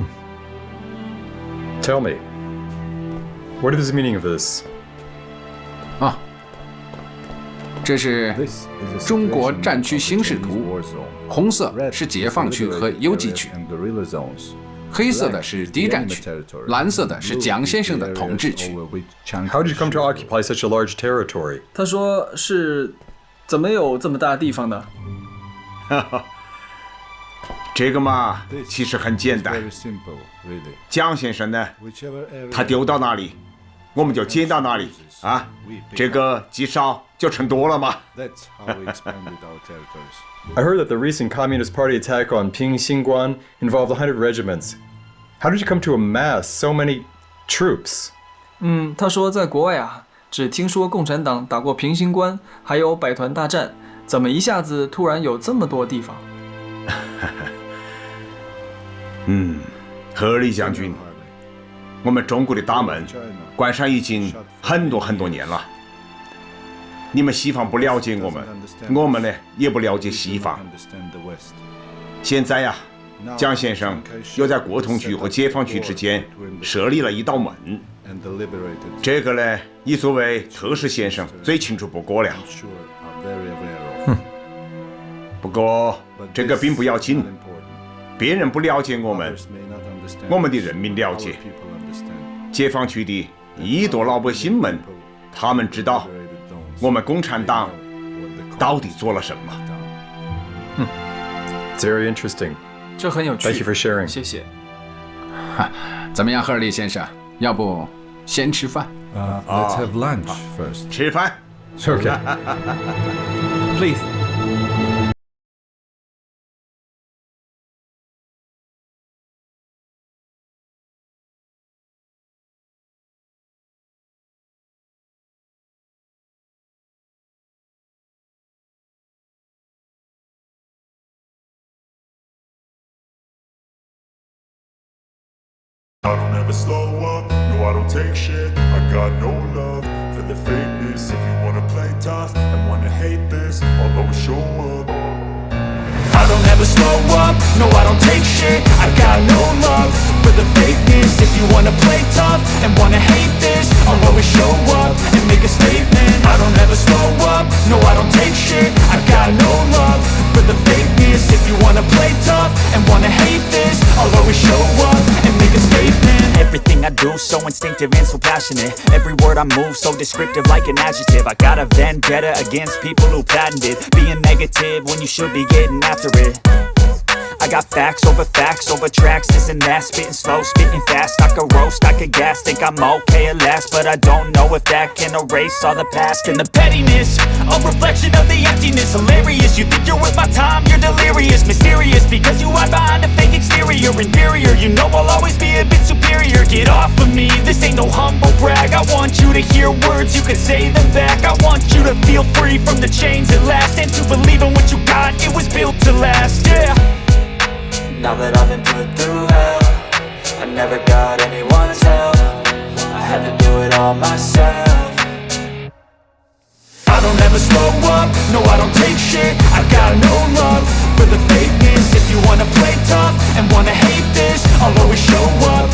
Tell me, what is the meaning of this? 啊，这是中国战区形势图，红色是解放区和游击区，黑色的是敌占区，蓝色的是蒋先生的统治区。How did you come to occupy such a large territory? 他说是，怎么有这么大地方呢？这个嘛，其实很简单。蒋先生呢，他丢到哪里，我们就捡到哪里啊。这个积少就成多了嘛。 I heard that the recent Communist Party attack on Ping-Xingguan involved 100 regiments. How did you come to amass so many troops? 他说在国外啊，只听说共产党打过平型关，还有百团大战，怎么一下子突然有这么多地方？贺礼将军，我们中国的大门关上已经很多年了。你们西方不了解我们，我们呢也不了解西方。现在呀，蒋先生又在国统区和解放区之间设立了一道门，这个呢，你作为特使先生最清楚不过了。不过这个并不要紧，别人不了解我们，我们的人民了解。解放区的1亿多老百姓们，他们知道我们共产党到底做了什么。It's very interesting. 这很有趣。 Thank you for sharing. 谢谢。怎么样，赫尔利先生？要不先吃饭？ Let's have lunch first. 吃饭。 Okay. Please. I don't ever slow up, no I don't take shit. I got no love for the fakeness. If you wanna play tough and wanna hate this, I'll always show up. I don't ever slow up, no I don't take shit. I got no love for the fakeness. If you wanna play tough and wanna hate this, I'll always show up and make a statement. I don't ever slow up, no I don't take shit. I got no love for the fakeness. If you wanna play tough and wanna hate this, I'll always show up and make a statement. Everything I do so instinctive and so passionate. Every word I move so descriptive like an adjective. I got a vendetta against people who patented being negative when you should be getting after it. I got facts over tracks, this and that. Spitting slow, spitting fast. I could roast, I could gas. Think I'm okay at last, but I don't know if that can erase all the past. And the pettiness, a reflection of the emptiness. Hilarious, you think you're worth my time, you're delirious. Mysterious, because you hide behind a fake exterior. Inferior, you know I'll always be a bit superior. Get off of me, this ain't no humble brag. I want you to hear words, you can say them back. I want you to feel free from the chains at last, and to believe in what you got, it was built to last, yeah. Now that I've been put through hell, I never got anyone's help. I had to do it all myself. I don't ever slow up, no I don't take shit. I got no love for the fakeness. If you wanna play tough and wanna hate this, I'll always show up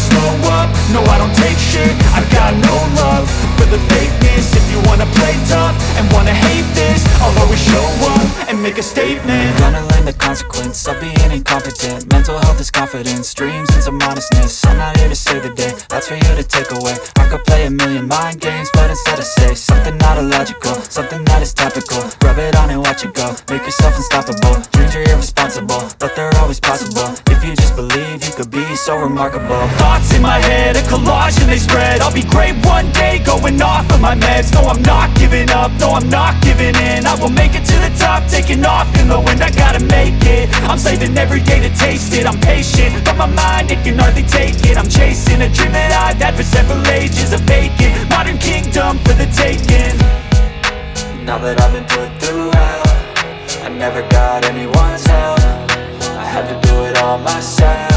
slow up, no I don't take shit. I got no love for the fakeness. If you wanna play tough and wanna hate this, I'll always show up and make a statement. Gonna learn the consequence of being incompetent. Mental health is confidence, dreams and some honestness. I'm not here to save the day, that's for you to take away. I could play a million mind games, but instead I say something not illogical, something that is topical. Rub it on and watch it go, make yourself unstoppable. Dreams are irresponsible, but they're always possible. If you just believe, you could be so remarkable. Thoughts in my head, a collage and they spread. I'll be great one day, going off of my meds. No, I'm not giving up, no, I'm not giving in. I will make it to the top, taking off in the wind. I gotta make it, I'm saving every day to taste it. I'm patient, but my mind, it can hardly take it. I'm chasing a dream that I've had for several ages. A vacant, modern kingdom for the taking. Now that I've been put through hell, I never got anyone's help. I had to do it all myself.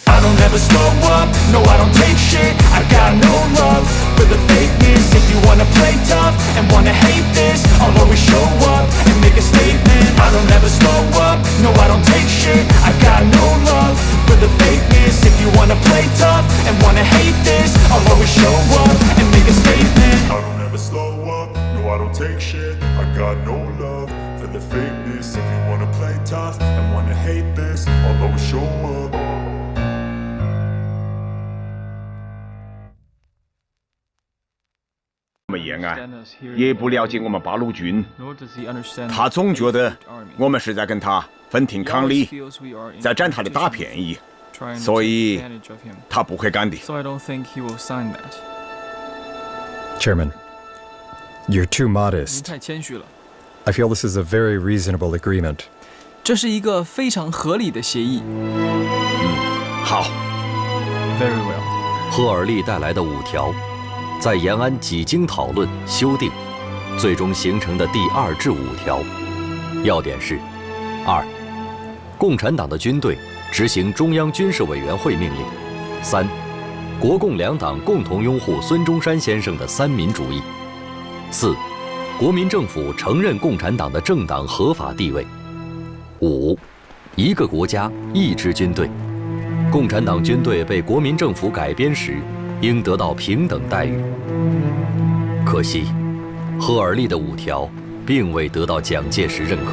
I don't ever slow up, no I don't take shit. I got no love for the fakeness. If you wanna play tough and wanna hate this, I'll always show up and make a statement. I don't ever slow up, no I don't take shit. I got no love for the fakeness. If you wanna play tough and wanna hate this, I'll always show up and make a statement. I don't ever slow up, no I don't take shit. I got no love for the fakeness. If you wanna play tough and wanna hate this, I'll always show up. 我们延安，也不了解我们八路军，他总觉得我们是在跟他分庭抗礼，在占他的大便宜，所以他不会干的。Chairman, you're too modest. 太谦虚了。 I feel this is a very reasonable agreement. 这是一个非常合理的协议。好。Very well. 赫尔利带来的5条。 在延安几经讨论修订，最终形成的第2至5条，要点是：2. 共产党的军队执行中央军事委员会命令；3. 国共两党共同拥护孙中山先生的三民主义；4. 国民政府承认共产党的政党合法地位；5. 一个国家一支军队，共产党军队被国民政府改编时。 应得到平等待遇。可惜，赫尔利的5条并未得到蒋介石认可，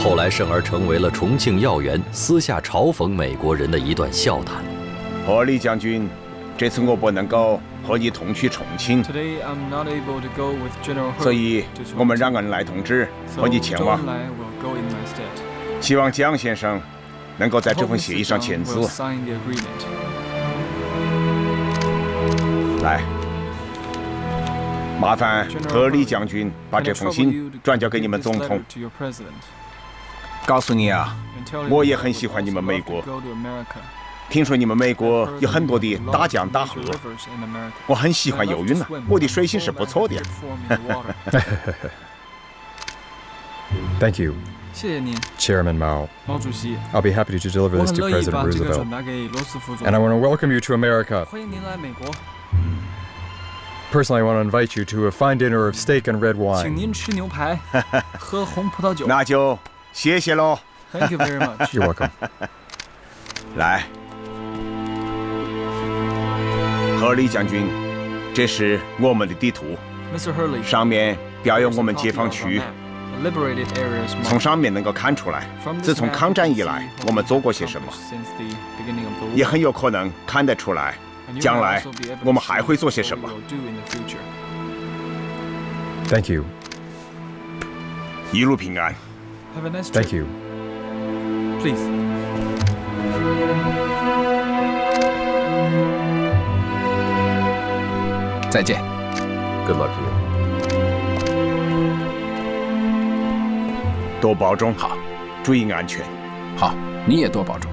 后来甚而成为了重庆要员私下嘲讽美国人的一段笑谈。赫尔利将军，这次我不能够和你同去重庆，所以我们让恩来同志和你前往。希望蒋先生能够在这份协议上签字。 来，麻烦赫尔利将军把这封信转交给你们总统。告诉你啊，我也很喜欢你们美国。听说你们美国有很多的大江大河，我很喜欢游泳呢。我的水性是不错的。Thank you. 谢谢您 Chairman Mao. 毛主席 I'll be happy to deliver this to President Roosevelt. And I want to welcome you to America. 欢迎您来美国。 Personally, I want to invite you to a fine dinner of steak and red wine. 请您吃牛排，喝红葡萄酒。那就谢谢喽。Thank you very much. You're welcome. 来，赫尔利将军，这是我们的地图， Mr. Hurley. 上面标有我们解放区。 从上面能够看出来，自从抗战以来，我们做过些什么，也很有可能看得出来。 将来我们还会做些什么 ？Thank you. 一路平安。 Thank you. Please. 再见。Good luck to you. 多保重。好，注意安全。好，你也多保重。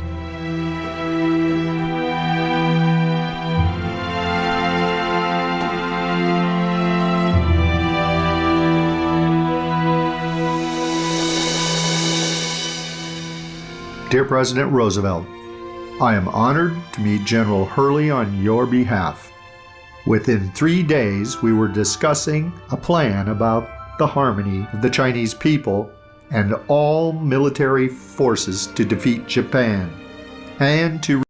Dear President Roosevelt, I am honored to meet General Hurley on your behalf. Within 3 days, we were discussing a plan about the harmony of the Chinese people and all military forces to defeat Japan and to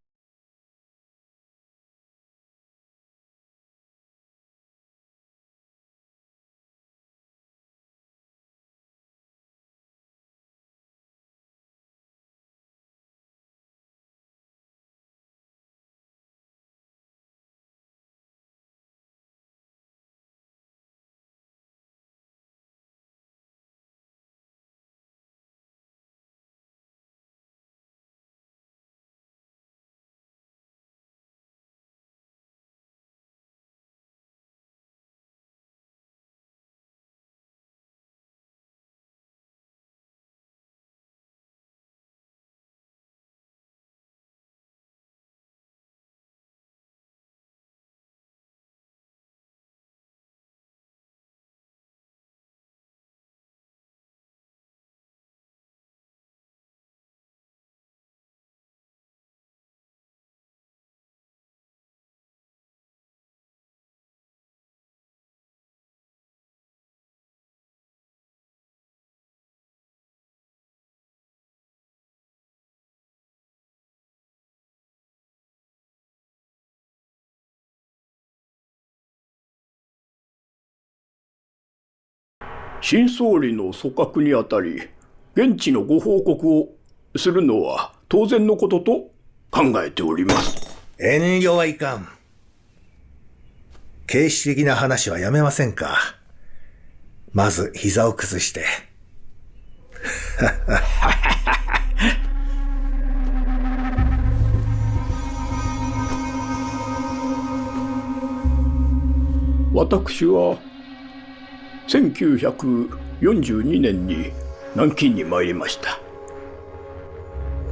新総理の組閣にあたり、現地のご報告をするのは当然のことと考えております。遠慮はいかん。形式的な話はやめませんか。まず膝を崩して。私は1942年に南京に参りました。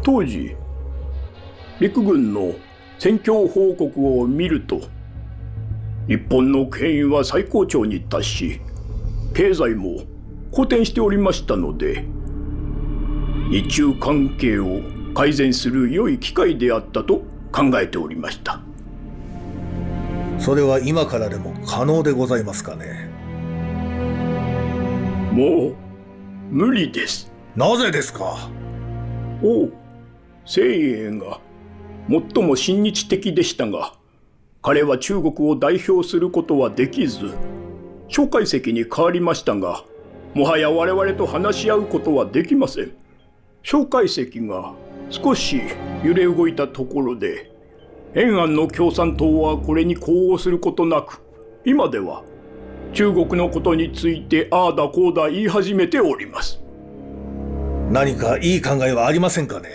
当時陸軍の戦況報告を見ると、日本の権威は最高潮に達し、経済も好転しておりましたので、日中関係を改善する良い機会であったと考えておりました。それは今からでも可能でございますかね。もう無理です。なぜですか。王清英が最も親日的でしたが、彼は中国を代表することはできず、蒋介石に変わりましたが、もはや我々と話し合うことはできません。蒋介石が少し揺れ動いたところで、延安の共産党はこれに呼応することなく、今では中国のことについてああだこうだ言い始めております。何かいい考えはありませんかね。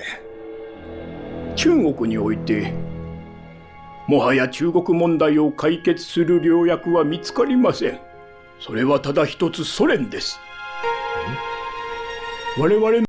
中国においてもはや中国問題を解決する良薬は見つかりません。それはただ一つソ連です。我々の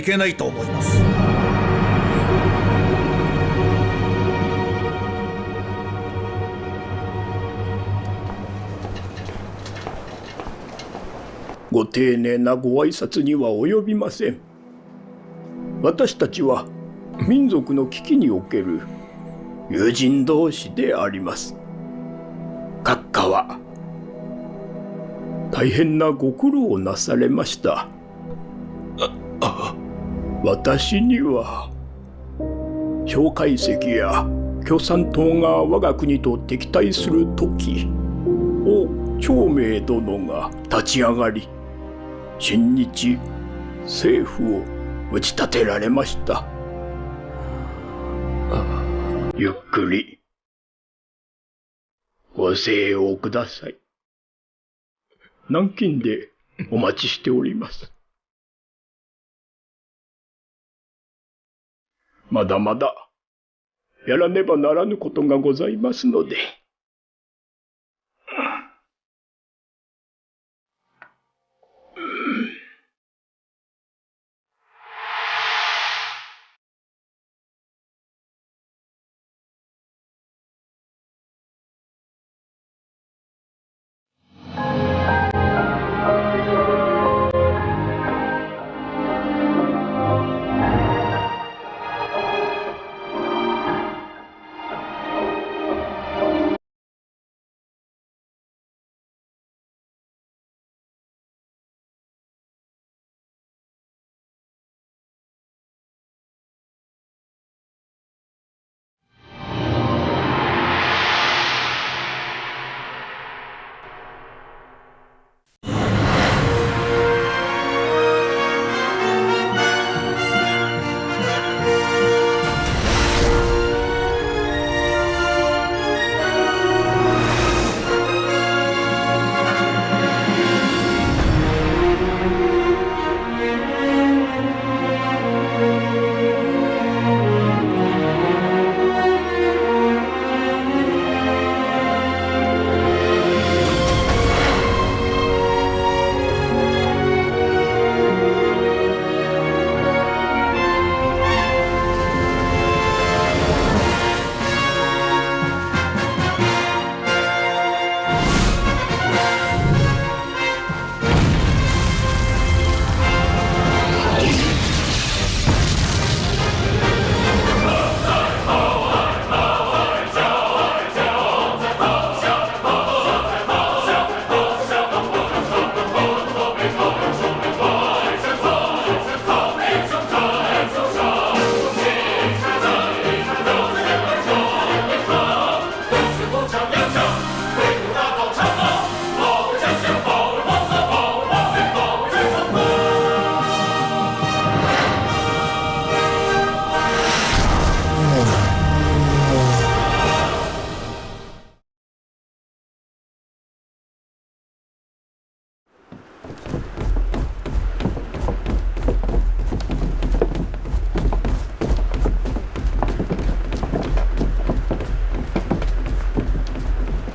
いけないと思います。ご丁寧なご挨拶には及びません。私たちは民族の危機における友人同士であります。閣下は大変なご苦労をなされました。私には蒋介石や共産党が我が国と敵対する時、王長明殿が立ち上がり、親日政府を打ち立てられました。ゆっくりご静養ください。南京でお待ちしております。まだまだやらねばならぬことがございますので。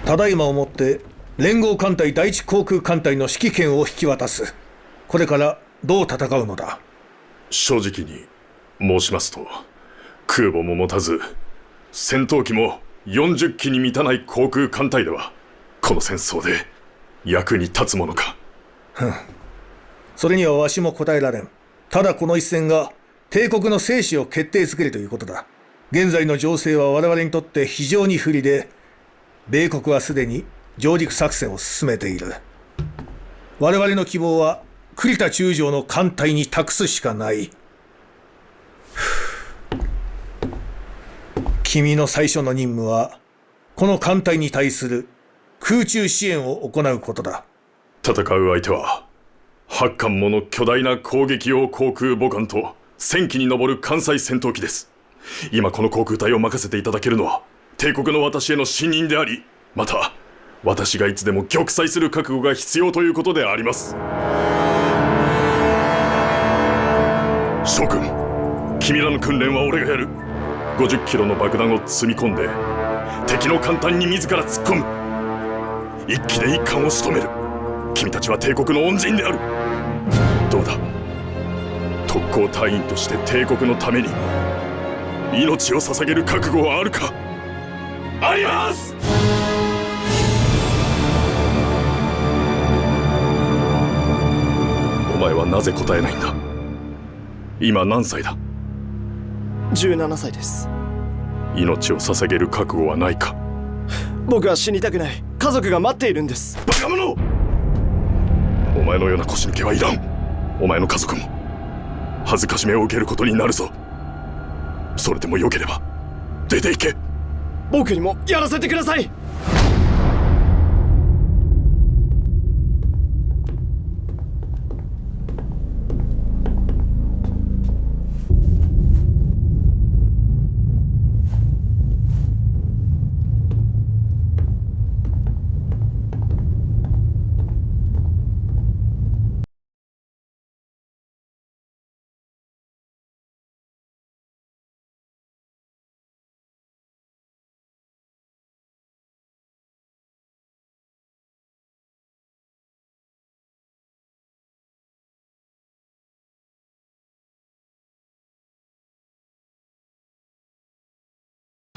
ただいまをもって連合艦隊第一航空艦隊の指揮権を引き渡す。これからどう戦うのだ？正直に申しますと、空母も持たず戦闘機も40機に満たない航空艦隊ではこの戦争で役に立つものか。それにはわしも答えられん。ただこの一戦が帝国の生死を決定づけるということだ。現在の情勢は我々にとって非常に不利で、米国はすでに上陸作戦を進めている。我々の希望は栗田中将の艦隊に託すしかない。君の最初の任務はこの艦隊に対する空中支援を行うことだ。戦う相手は8艦もの巨大な攻撃用航空母艦と1000機に上る艦載戦闘機です。今この航空隊を任せていただけるのは帝国の私への信任であり、また私がいつでも玉砕する覚悟が必要ということであります。諸君、君らの訓練は俺がやる。50キロの爆弾を積み込んで敵の艦隊に自ら突っ込む。一機で一艦を仕留める。君たちは帝国の恩人である。どうだ、特攻隊員として帝国のために命を捧げる覚悟はあるか？あります。お前はなぜ答えないんだ？今何歳だ？17歳です。命を捧げる覚悟はないか？僕は死にたくない。家族が待っているんです。バカ者！お前のような腰抜けはいらん。お前の家族も恥ずかしめを受けることになるぞ。それでもよければ出て行け。僕にもやらせてください。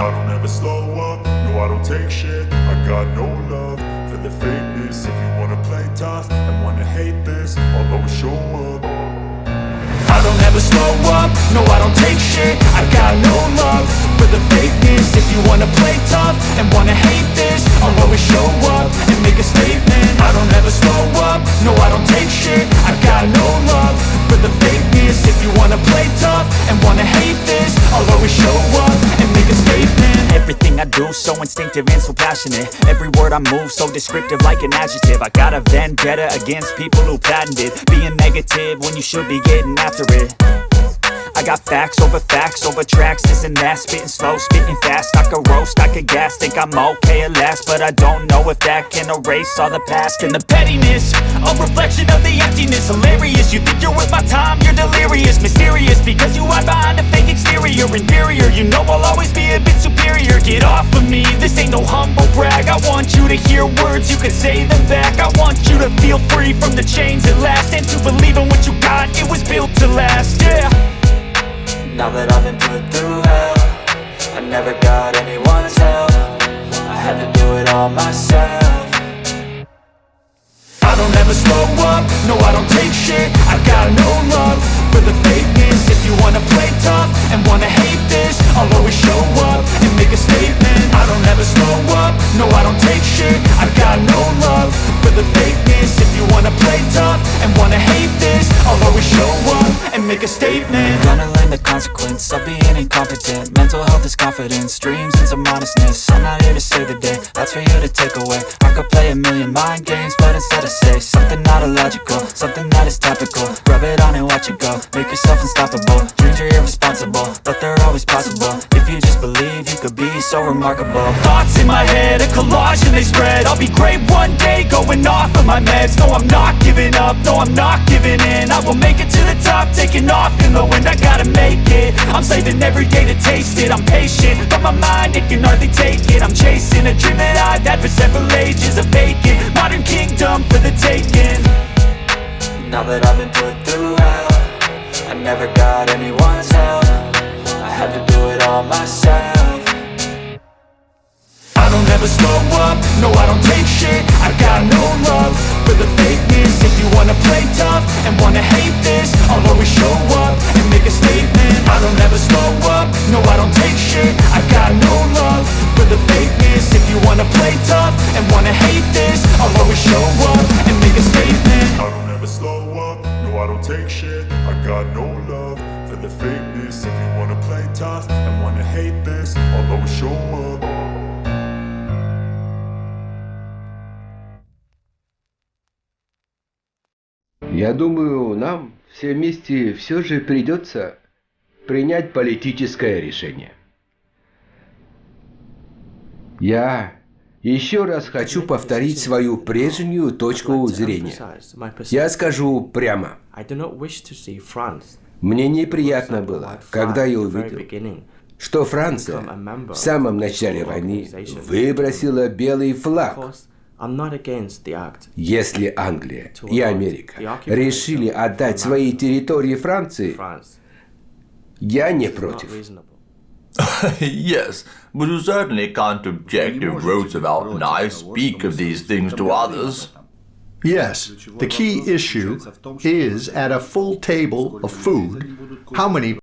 I don't ever slow up, no I don't take shit. I got no love for the fakeness. If you wanna play tough and wanna hate this, I'll always show up. I don't ever slow up, no I don't take shit. I got no love for the fakeness. If you wanna play tough and wanna hate this, I'll always show up and make a statement. I don't ever slow up, no I don't take shit. I got no love for the fakeness. If you wanna play tough and wanna hate this, I'll always show up and make a statement. Everything I do so instinctive and so passionate. Every word I move so descriptive like an adjective. I got a vendetta against people who patented being negative when you should be getting after it. I got facts over tracks, this and that. Spitting slow, spitting fast. I could roast, I could gas. Think I'm okay at last, but I don't know if that can erase all the past. And the pettiness, a reflection of the emptiness. Hilarious, you think you're worth my time, you're delirious. Mysterious, because you hide behind a fake exterior. Inferior, you know I'll always be a bit superior. Get off of me, this ain't no humble brag. I want you to hear words, you can say them back. I want you to feel free from the chains at last, and to believe in what you got, it was built to last, yeah. Now that I've been put through hell, I never got anyone's help. I had to do it all myself. I don't ever slow up, no I don't take shit. I got no love for the fakeness. If you wanna play tough and wanna hate this, I'll always show up and make a statement. I don't ever slow up, no I don't take shit. I got no love for the fakeness. If you wanna play tough and wanna hate this, I'll always show up and make a statement. Gonna learn the consequence of being incompetent. Mental health is confidence, dreams and some honestness. I'm not here to save the day, that's for you to take away. I could play a million mind games, but instead I say something not illogical, something that is topical. Rub it on and watch it go, make yourself unstoppable. Dreams are irresponsible, but they're always possible. If you just believe, you could be so remarkable. Thoughts in my head, a collage and they spread. I'll be great one day, going off of my meds. No, I'm not giving up, no, I'm not giving in. I will make it to the top, taking off in the wind. I got a make it. I'm saving every day to taste it. I'm patient, but my mind, it can hardly take it. I'm chasing a dream that I've had for several ages. A vacant modern kingdom for the taking. Now that I've been put through hell, I never got anyone's help. I had to do it all myself. I don't ever slow up, no I don't take shit. I got no love for the fakeness. If you wanna play tough and wanna hate this, I'll always show up and make a statement. I don't ever slow up, no I don't take shit. I got no love for the fakeness. If you wanna play tough and wanna hate this, I'll always show up and make a statement. I don't ever slow up, no I don't take shit. I got no love for the fakeness. If you wanna play tough and wanna hate this, I'll always show up. Я думаю, нам все вместе все же придется принять политическое решение. Я еще раз хочу повторить свою прежнюю точку зрения. Я скажу прямо. Мне неприятно было, когда я увидел, что Франция в самом начале войны выбросила белый флаг. Если Англия и Америка решили отдать свои территории Франции, я не против. Yes, but you certainly can't object if Roosevelt and I speak of these things to others. Yes, the key issue is at a full table of food, how many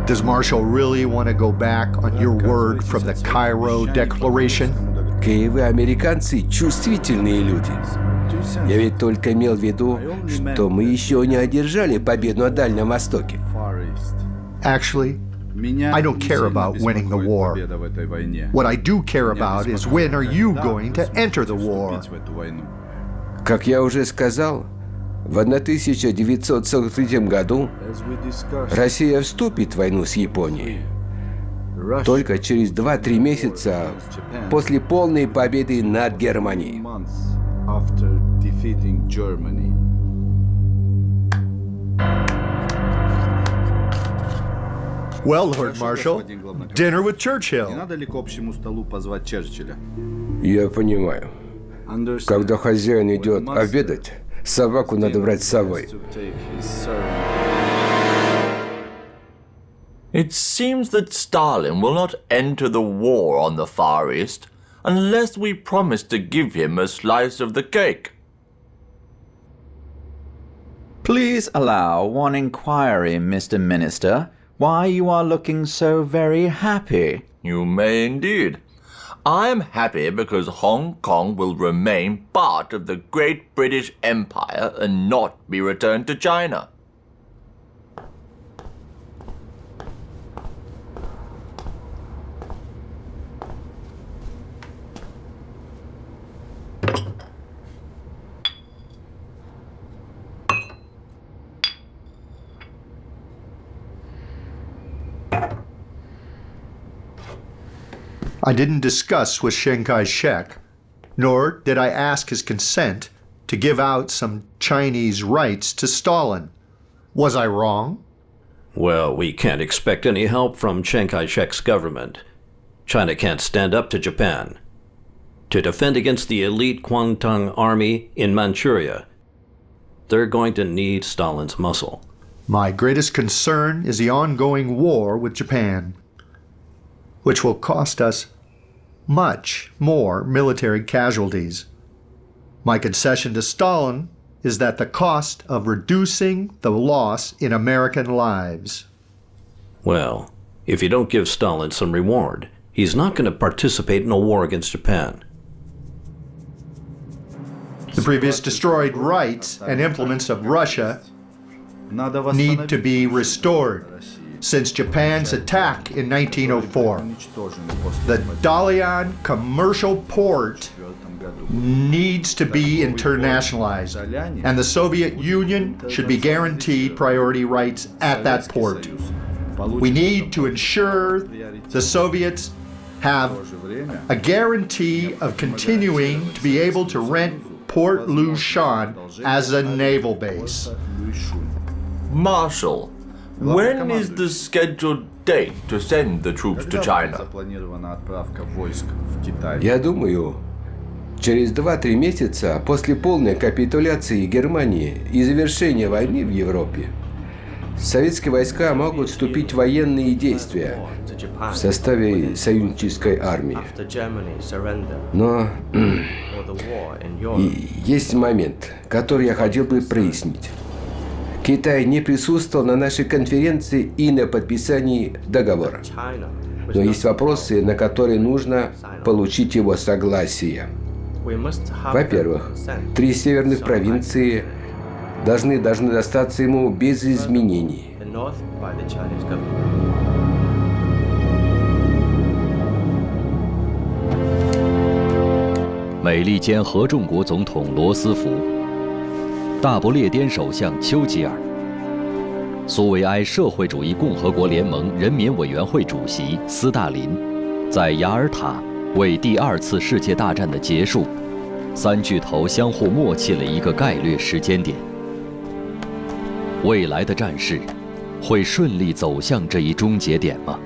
Does Marshall really want to go back on your word from the Cairo Declaration? Вы, американцы, чувствительные люди. Я ведь только имел в виду, что мы еще не одержали победу на Дальнем Востоке. Actually, I don't care about winning the war. What I do care about is when are you going to enter the war? Как я уже сказал, в 1943 году Россия вступит в войну с Японией. Только через 2-3 месяца после полной победы над Германией. Well, Lord Marshall, dinner with Churchill. Я понимаю. Когда хозяин идет обедать, собаку надо брать с собой. It seems that Stalin will not enter the war on the Far East unless we promise to give him a slice of the cake. Please allow one inquiry, Mr. Minister, why you are looking so very happy. You may indeed. I am happy because Hong Kong will remain part of the Great British Empire and not be returned to China. I didn't discuss with Chiang Kai-shek, nor did I ask his consent to give out some Chinese rights to Stalin. Was I wrong? Well, we can't expect any help from Chiang Kai-shek's government. China can't stand up to Japan. to defend against the elite Kuomintang army in Manchuria. They're going to need Stalin's muscle. My greatest concern is the ongoing war with Japan, which will cost us much more military casualties. My concession to Stalin is that the cost of reducing the loss in American lives. Well, if you don't give Stalin some reward, he's not going to participate in a war against Japan. The previous destroyed rights and implements of Russia need to be restored. Since Japan's attack in 1904, the Dalian commercial port needs to be internationalized, and the Soviet Union should be guaranteed priority rights at that port. We need to ensure the Soviets have a guarantee of continuing to be able to rent Port Lushan as a naval base. Marshal, when is the scheduled date to send the troops to China? Я думаю, через 2-3 месяца после полной капитуляции Германии и завершения войны в Европе советские войска могут вступить в военные действия в составе союзнической армии. Но есть момент, который я хотел бы прояснить. Китай не присутствовал на нашей конференции и на подписании договора. Но есть вопросы, на которые нужно получить его согласие. Во-первых, 3 северных провинции должны достаться ему без изменений.美利坚合众国总统罗斯福、大不列颠首相丘吉尔、苏维埃社会主义共和国联盟人民委员会主席斯大林，在雅尔塔为第2次世界大战的结束，3巨头相互默契了一个概略时间点。未来的战事会顺利走向这一终结点吗？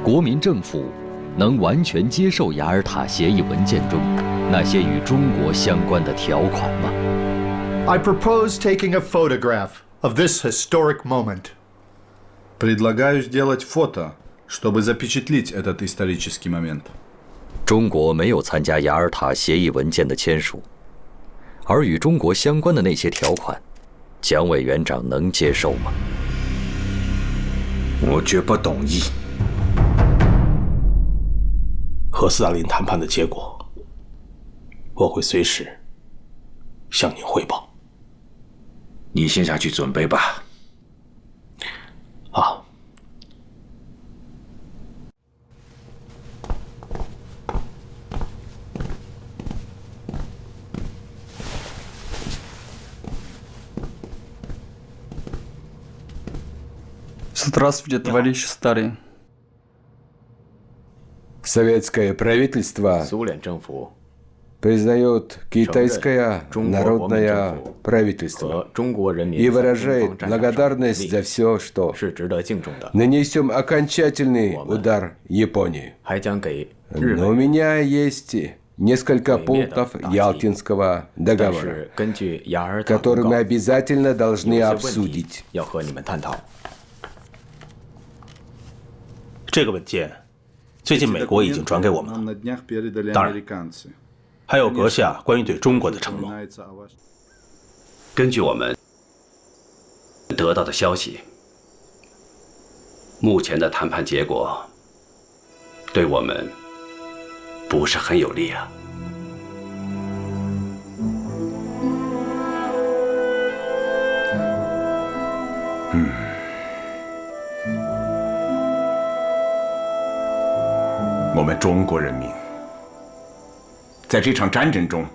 国民政府能完全接受雅尔塔协议文件中那些与中国相关的条款吗？ I propose taking a photograph of this historic moment. Предлагаю сделать фото, чтобы запечатлеть этот исторический момент. 中国没有参加雅尔塔协议文件的签署，而与中国相关的那些条款，蒋委员长能接受吗？我绝不同意。和斯大林谈判的结果，我会随时向您汇报。你先下去准备吧。啊。Здравствуйте, товарищ старый. Советское правительство признает китайское народное правительство и выражает благодарность за все, что нанесем окончательный удар Японии. Но у меня есть несколько пунктов Ялтинского договора, которые мы обязательно должны обсудить. 这个文件最近美国已经转给我们了，当然还有阁下关于对中国的承诺。根据我们得到的消息，目前的谈判结果对我们不是很有利啊。我们中国人民在这场战争中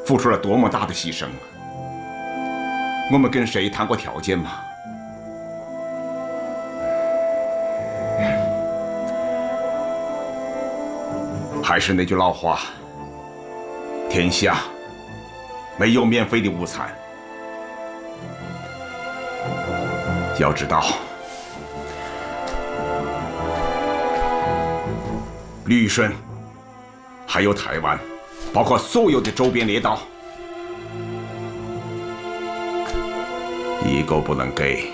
付出了多么大的牺牲！我们跟谁谈过条件吗？还是那句老话：天下没有免费的午餐。要知道，旅顺还有台湾，包括所有的周边列岛，一个不能给，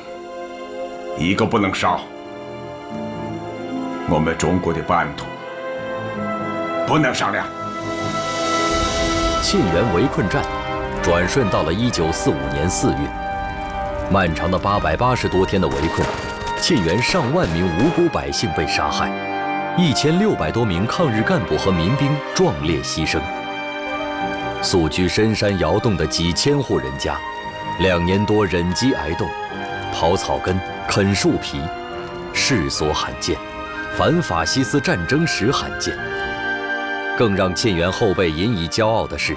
一个不能少。我们中国的版图不能商量。沁园围困战转瞬到了1945年4月，漫长的880多天的围困，沁园上万名无辜百姓被杀害，1600多名抗日干部和民兵壮烈牺牲。宿居深山窑洞的几千户人家，2年多忍饥挨冻，刨草根、啃树皮，世所罕见，反法西斯战争时罕见。更让沁园后辈引以骄傲的是，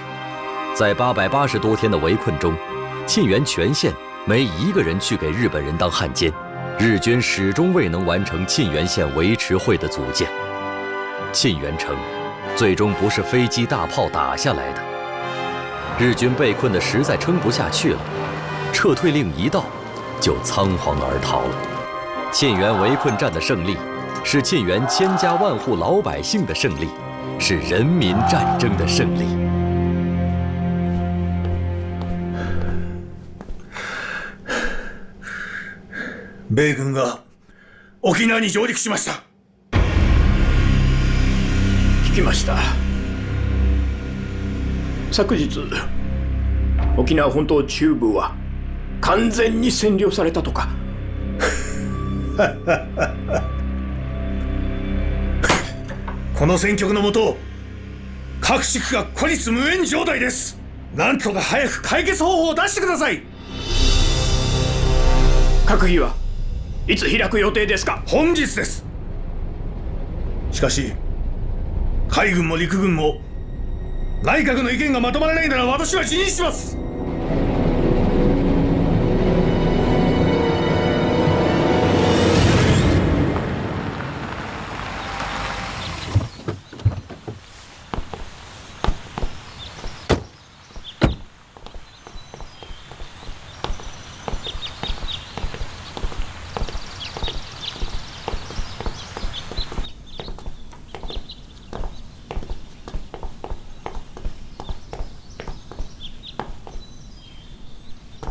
在880多天的围困中，沁园全县没一个人去给日本人当汉奸，日军始终未能完成沁园县维持会的组建。沁园城最终不是飞机大炮打下来的，日军被困的实在撑不下去了，撤退令一到，就仓皇而逃了。沁园围困战的胜利，是沁园千家万户老百姓的胜利，是人民战争的胜利。米軍が沖縄に上陸しました。聞きました。昨日沖縄本島中部は完全に占領されたとか。この戦局のもと、各地区が孤立無援状態です。なんとか早く解決方法を出してください。閣議はいつ開く予定ですか？本日です。しかし海軍も陸軍も内閣の意見がまとまらないなら私は辞任します。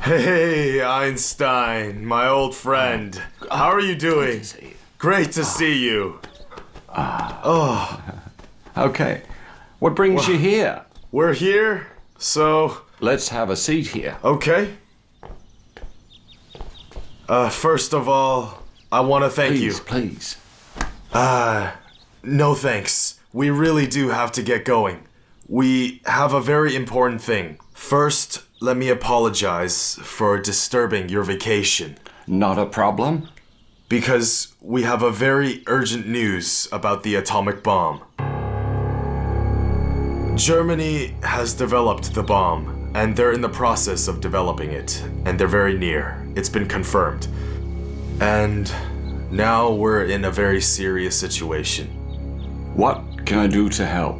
Hey, Einstein, my old friend. How are you doing? Great to see you. Okay. What brings you here? We're here, so... Let's have a seat here. Okay. First of all, I want to thank you. Please. No thanks. We really do have to get going. We have a very important thing. First, let me apologize for disturbing your vacation. Not a problem. Because we have a very urgent news about the atomic bomb. Germany has developed the bomb, and they're in the process of developing it, and they're very near. It's been confirmed. And now we're in a very serious situation. What can I do to help?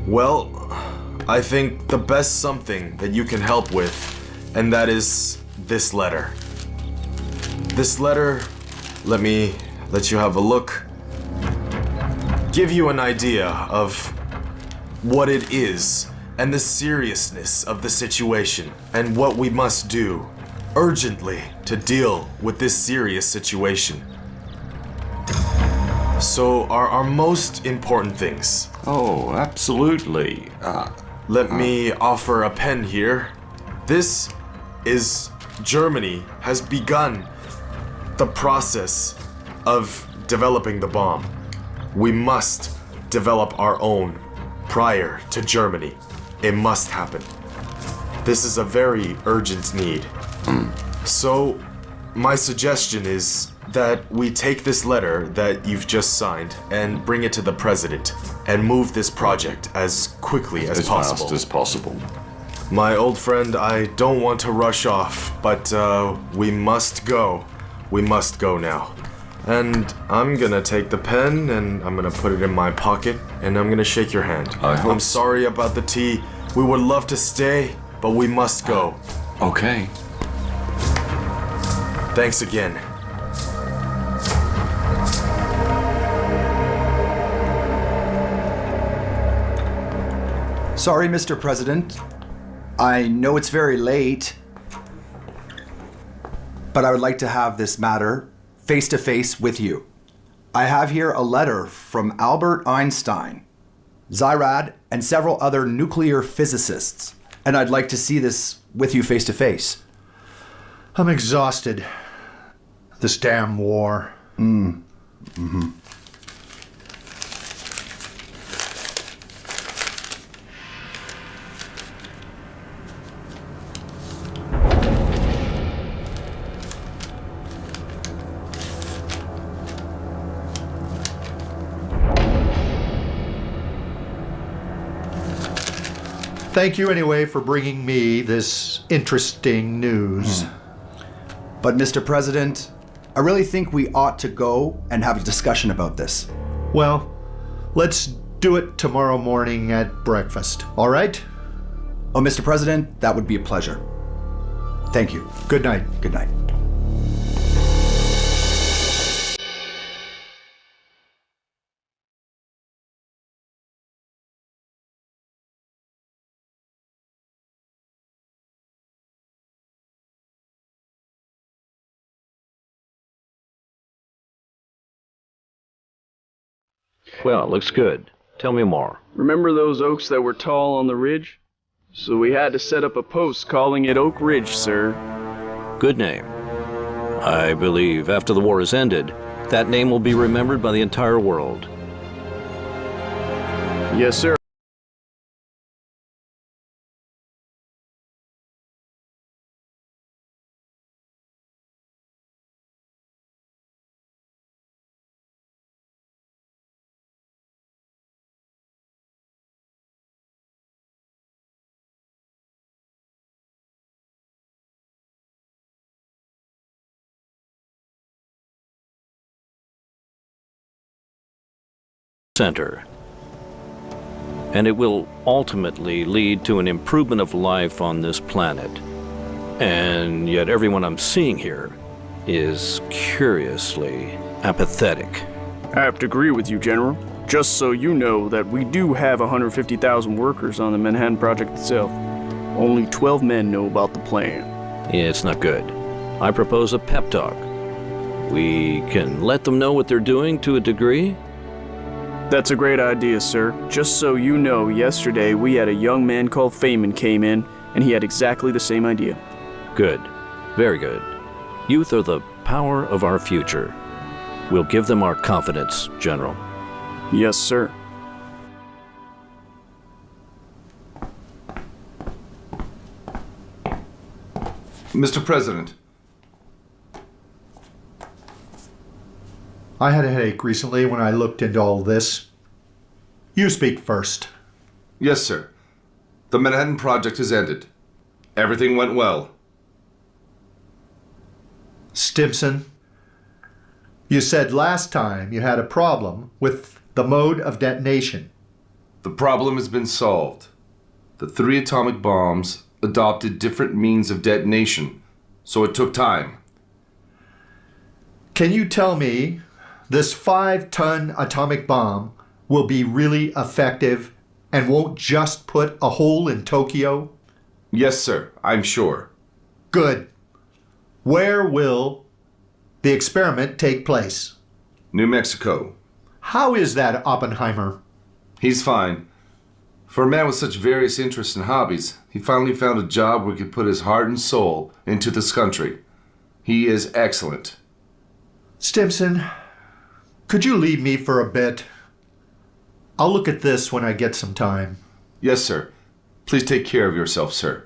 Well, I think the best something that you can help with, and that is this letter. This letter, let me let you have a look. Give you an idea of what it is and the seriousness of the situation and what we must do urgently to deal with this serious situation. So our most important things. Oh, absolutely. Let me offer a pen here. This is Germany has begun the process of developing the bomb. We must develop our own prior to Germany. It must happen. This is a very urgent need. So, my suggestion is that we take this letter that you've just signed and bring it to the president and move this project as quickly as possible. As fast as possible. My old friend, I don't want to rush off, but we must go. We must go now. And I'm gonna take the pen and I'm gonna put it in my pocket and I'm gonna shake your hand. I'm sorry about the tea. We would love to stay, but we must go. Okay. Thanks again. Sorry, Mr. President. I know it's very late, but I would like to have this matter face-to-face with you. I have here a letter from Albert Einstein, Zyrad, and several other nuclear physicists, and I'd like to see this with you face-to-face. I'm exhausted. This damn war. Thank you anyway for bringing me this interesting news. But Mr. President, I really think we ought to go and have a discussion about this. Well, let's do it tomorrow morning at breakfast, all right? Oh, Mr. President, that would be a pleasure. Thank you. Good night. Good night. Well, it looks good. Tell me more. Remember those oaks that were tall on the ridge? So we had to set up a post calling it Oak Ridge, sir. Good name. I believe after the war is ended, that name will be remembered by the entire world. Yes, sir. Center. And it will ultimately lead to an improvement of life on this planet. And yet everyone I'm seeing here is curiously apathetic. I have to agree with you, General. Just so you know that we do have 150,000 workers on the Manhattan Project itself. Only 12 men know about the plan. It's not good. I propose a pep talk. We can let them know what they're doing to a degree. That's a great idea, sir. Just so you know, yesterday we had a young man called Feynman came in, and he had exactly the same idea. Good. Very good. Youth are the power of our future. We'll give them our confidence, General. Yes, sir. Mr. President. I had a headache recently when I looked into all this. You speak first. Yes, sir. The Manhattan Project has ended. Everything went well. Stimson, you said last time you had a problem with the mode of detonation. The problem has been solved. The 3 atomic bombs adopted different means of detonation, so it took time. Can you tell me this 5-ton atomic bomb will be really effective and won't just put a hole in Tokyo? Yes, sir, I'm sure. Good. Where will the experiment take place? New Mexico. How is that, Oppenheimer? He's fine. For a man with such various interests and hobbies, he finally found a job where he could put his heart and soul into this country. He is excellent. Stimson, could you leave me for a bit? I'll look at this when I get some time. Yes, sir. Please take care of yourself, sir.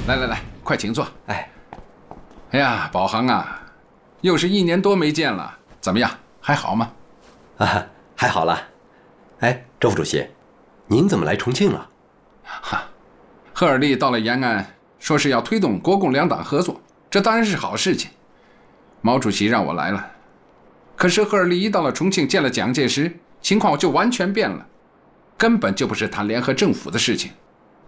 来来来，快请坐。哎呀，宝航啊，又是1年多没见了，怎么样？还好吗？啊，还好了。哎，周副主席，您怎么来重庆了？哈，赫尔利到了延安，说是要推动国共两党合作，这当然是好事情。毛主席让我来了，可是赫尔利一到了重庆见了蒋介石，情况就完全变了，根本就不是谈联合政府的事情，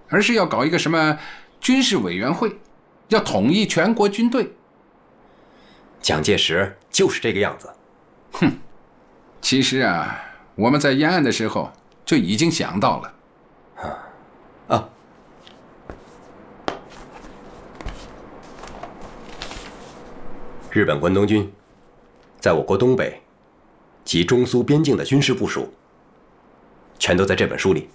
而是要搞一个什么军事委员会，要统一全国军队。蒋介石就是这个样子，哼，其实啊，我们在沿岸的时候就已经想到了。啊。日本关东军在我国东北及中苏边境的军事部署，全都在这本书里。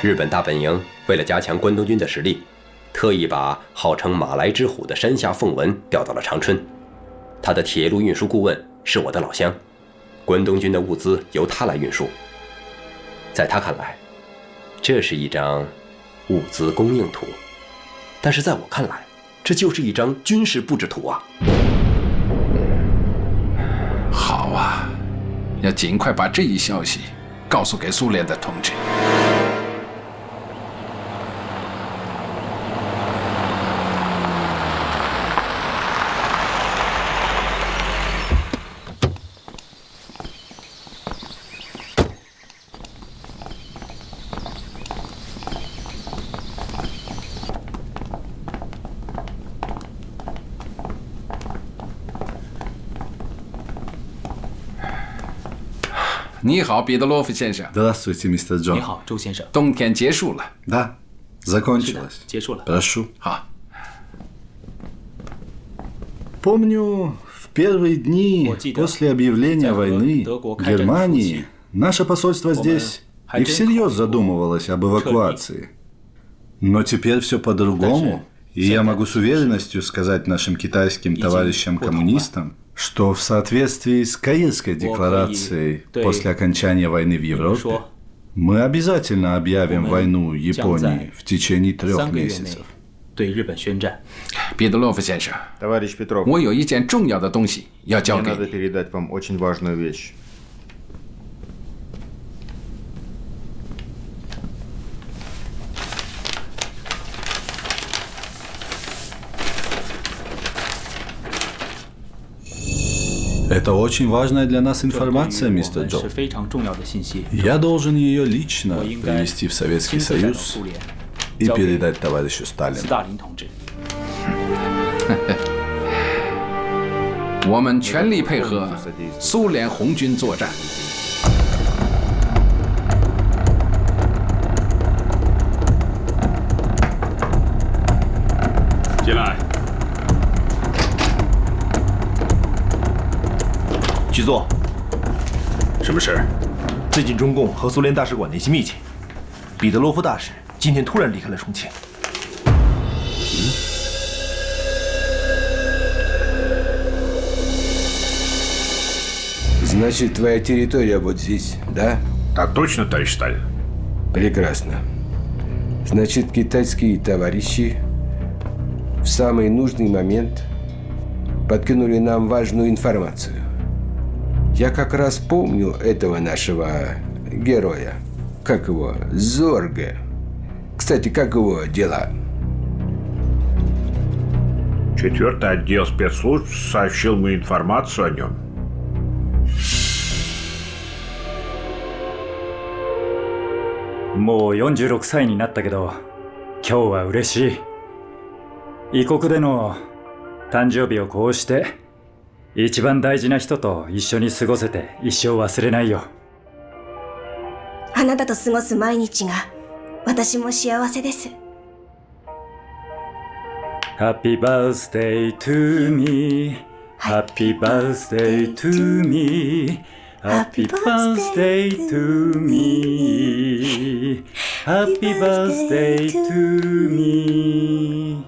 日本大本营为了加强关东军的实力，特意把号称马来之虎的山下奉文调到了长春。他的铁路运输顾问是我的老乡，关东军的物资由他来运输。在他看来，这是一张物资供应图，但是在我看来，这就是一张军事布置图啊。好啊，要尽快把这一消息告诉给苏联的同志。你好，彼得罗夫先生。Здравствуйте, мистер Джон. 你好，周先生。冬天结束了。Да, закончилось. 结束了。Прошу. 好。Помню, в первые дни после объявления войны Германии наше посольство здесь и всерьез задумывалось об эвакуации. Но теперь все по-другому, и я могу с уверенностью сказать нашим китайским товарищам-коммунистам, что в соответствии с Каирской декларацией после окончания войны в Европе мы обязательно объявим войну Японии в течение 3 месяцев. 对日本宣战。彼得洛夫先生，我有一件重要的东西要交给你。Это очень важная для нас информация, мистер Джо. Я должен ее лично привести в Советский Союз и передать товарищу Сталину. 我们全力配合苏联红军作战。进来。局座，什么事？最近中共和苏联大使馆联系密切，彼得罗夫大使今天突然离开了重庆。Значит, твоя территория вот здесь, да? Так точно, товарищ Сталин. Прекрасно. Значит, китайские товарищи в самый нужный момент подкинули нам важную информацию. Я как раз помню этого нашего героя. Как его? Зорге. Кстати, как его дела? 4-й отдел спецслужб сообщил мне информацию о нем. Мо 46歳になったけど、今日は嬉しい。異国での誕生日をこうして一番大事な人と一緒に過ごせて一生忘れないよ。あなたと過ごす毎日が私も幸せです。Happy birthday to me, Happy birthday to me, Happy birthday to me, Happy birthday to me.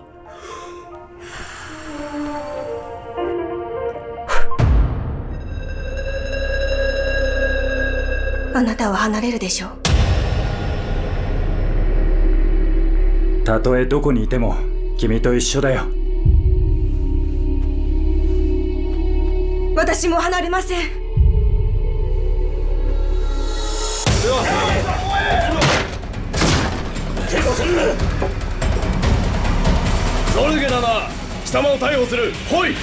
あなたは離れるでしょう。たとえどこにいても君と一緒だよ。私も離れません。ゾルゲだな。貴様を逮捕する。来い。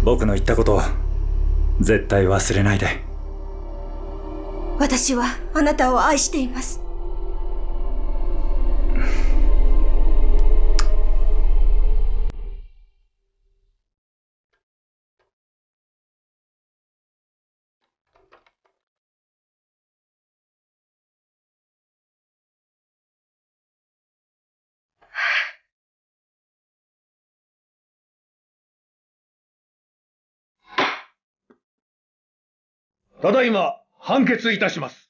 僕の言ったことを絶対忘れないで。私はあなたを愛しています。ただいま判決いたします。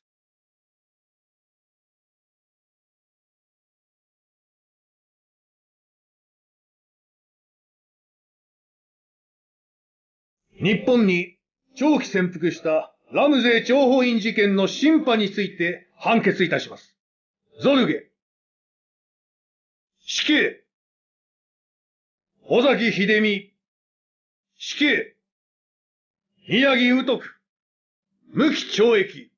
日本に長期潜伏したラムゼイ諜報員事件の審判について判決いたします。ゾルゲ、死刑。尾崎秀美、死刑。宮城宇徳、無期懲役。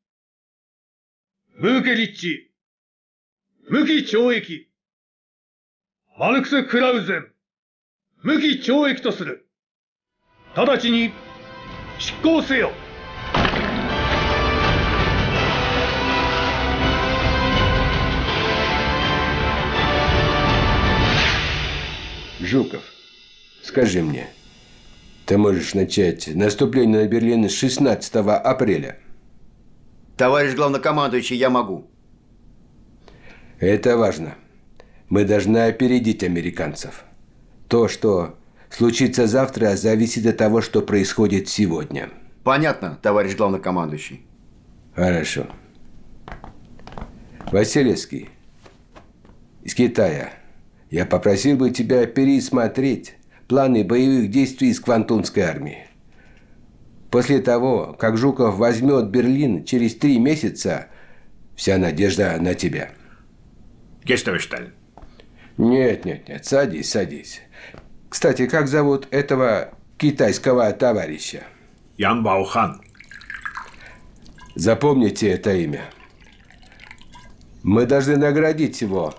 ムーケリッチ、無期懲役。マルクス・クラウゼン、無期懲役とする。直ちに執行せよ。Жуков, скажи мне, ты можешь начать наступление на Берлин 16 апреля? Товарищ главнокомандующий, я могу. Это важно. Мы должны опередить американцев. То, что случится завтра, зависит от того, что происходит сегодня. Понятно, товарищ главнокомандующий. Хорошо. Васильевский, из Китая. Я попросил бы тебя пересмотреть планы боевых действий из Квантунской армии. После того, как Жуков возьмет Берлин через 3 месяца, вся надежда на тебя. Нет, садись. Кстати, как зовут этого китайского товарища? Ян Баохан. Запомните это имя. Мы должны наградить его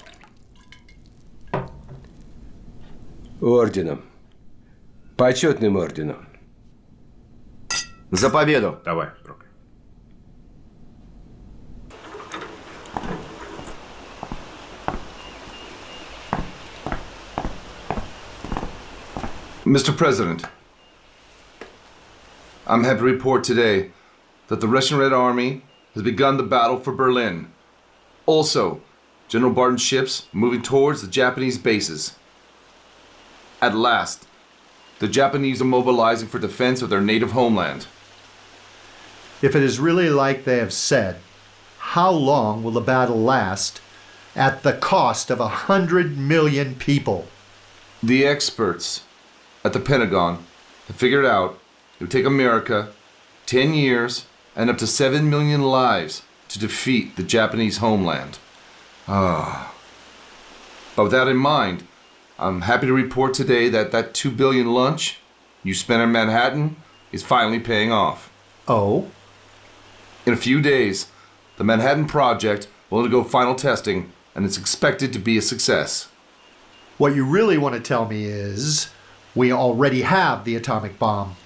орденом. Почетным орденом. За победу! Давай, Mr. President, I'm happy to report today that the Russian Red Army has begun the battle for Berlin. Also, General Barton's ships are moving towards the Japanese bases. At last, the Japanese are mobilizing for defense of their native homeland. If it is really like they have said, how long will the battle last at the cost of 100 million people? The experts at the Pentagon have figured out it would take America 10 years and up to 7 million lives to defeat the Japanese homeland. But with that in mind, I'm happy to report today that that $2 billion lunch you spent in Manhattan is finally paying off. Oh? In a few days, the Manhattan Project will undergo final testing and it's expected to be a success. What you really want to tell me is we already have the atomic bomb.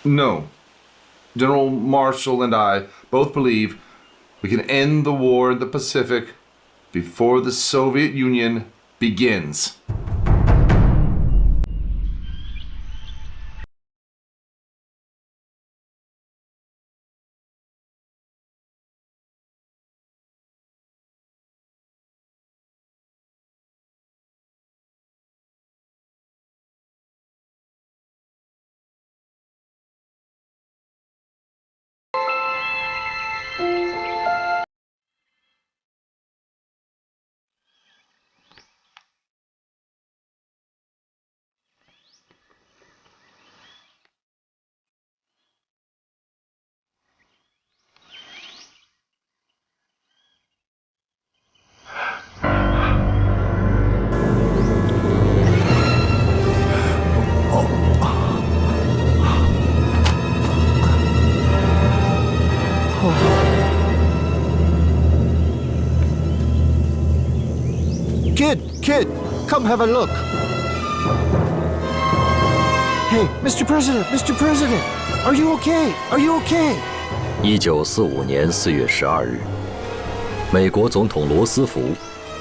No. General Marshall and I both believe we can end the war in the Pacific before the Soviet Union begins. Kid, come have a look. Hey, Mr. President, are you okay? Are you okay? 1945年4月12日，美国总统罗斯福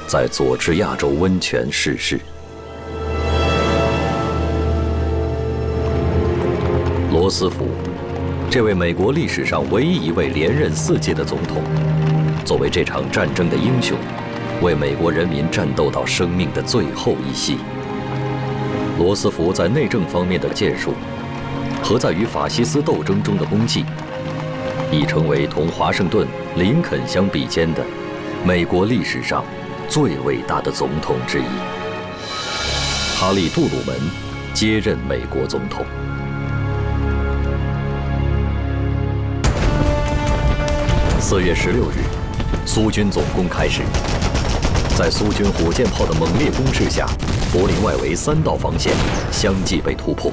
在佐治亚州温泉逝世。罗斯福，这位美国历史上唯一一位连任4届的总统，作为这场战争的英雄，为美国人民战斗到生命的最后一息。罗斯福在内政方面的建树，和在与法西斯斗争中的功绩，已成为同华盛顿、林肯相比肩的美国历史上最伟大的总统之一。哈利·杜鲁门接任美国总统。4月16日，苏军总攻开始。在苏军火箭炮的猛烈攻势下，柏林外围3道防线相继被突破。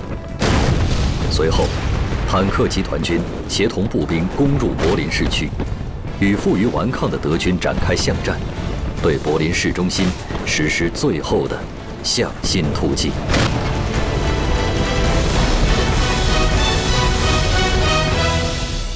随后，坦克集团军协同步兵攻入柏林市区，与负隅顽抗的德军展开巷战，对柏林市中心实施最后的向心突击。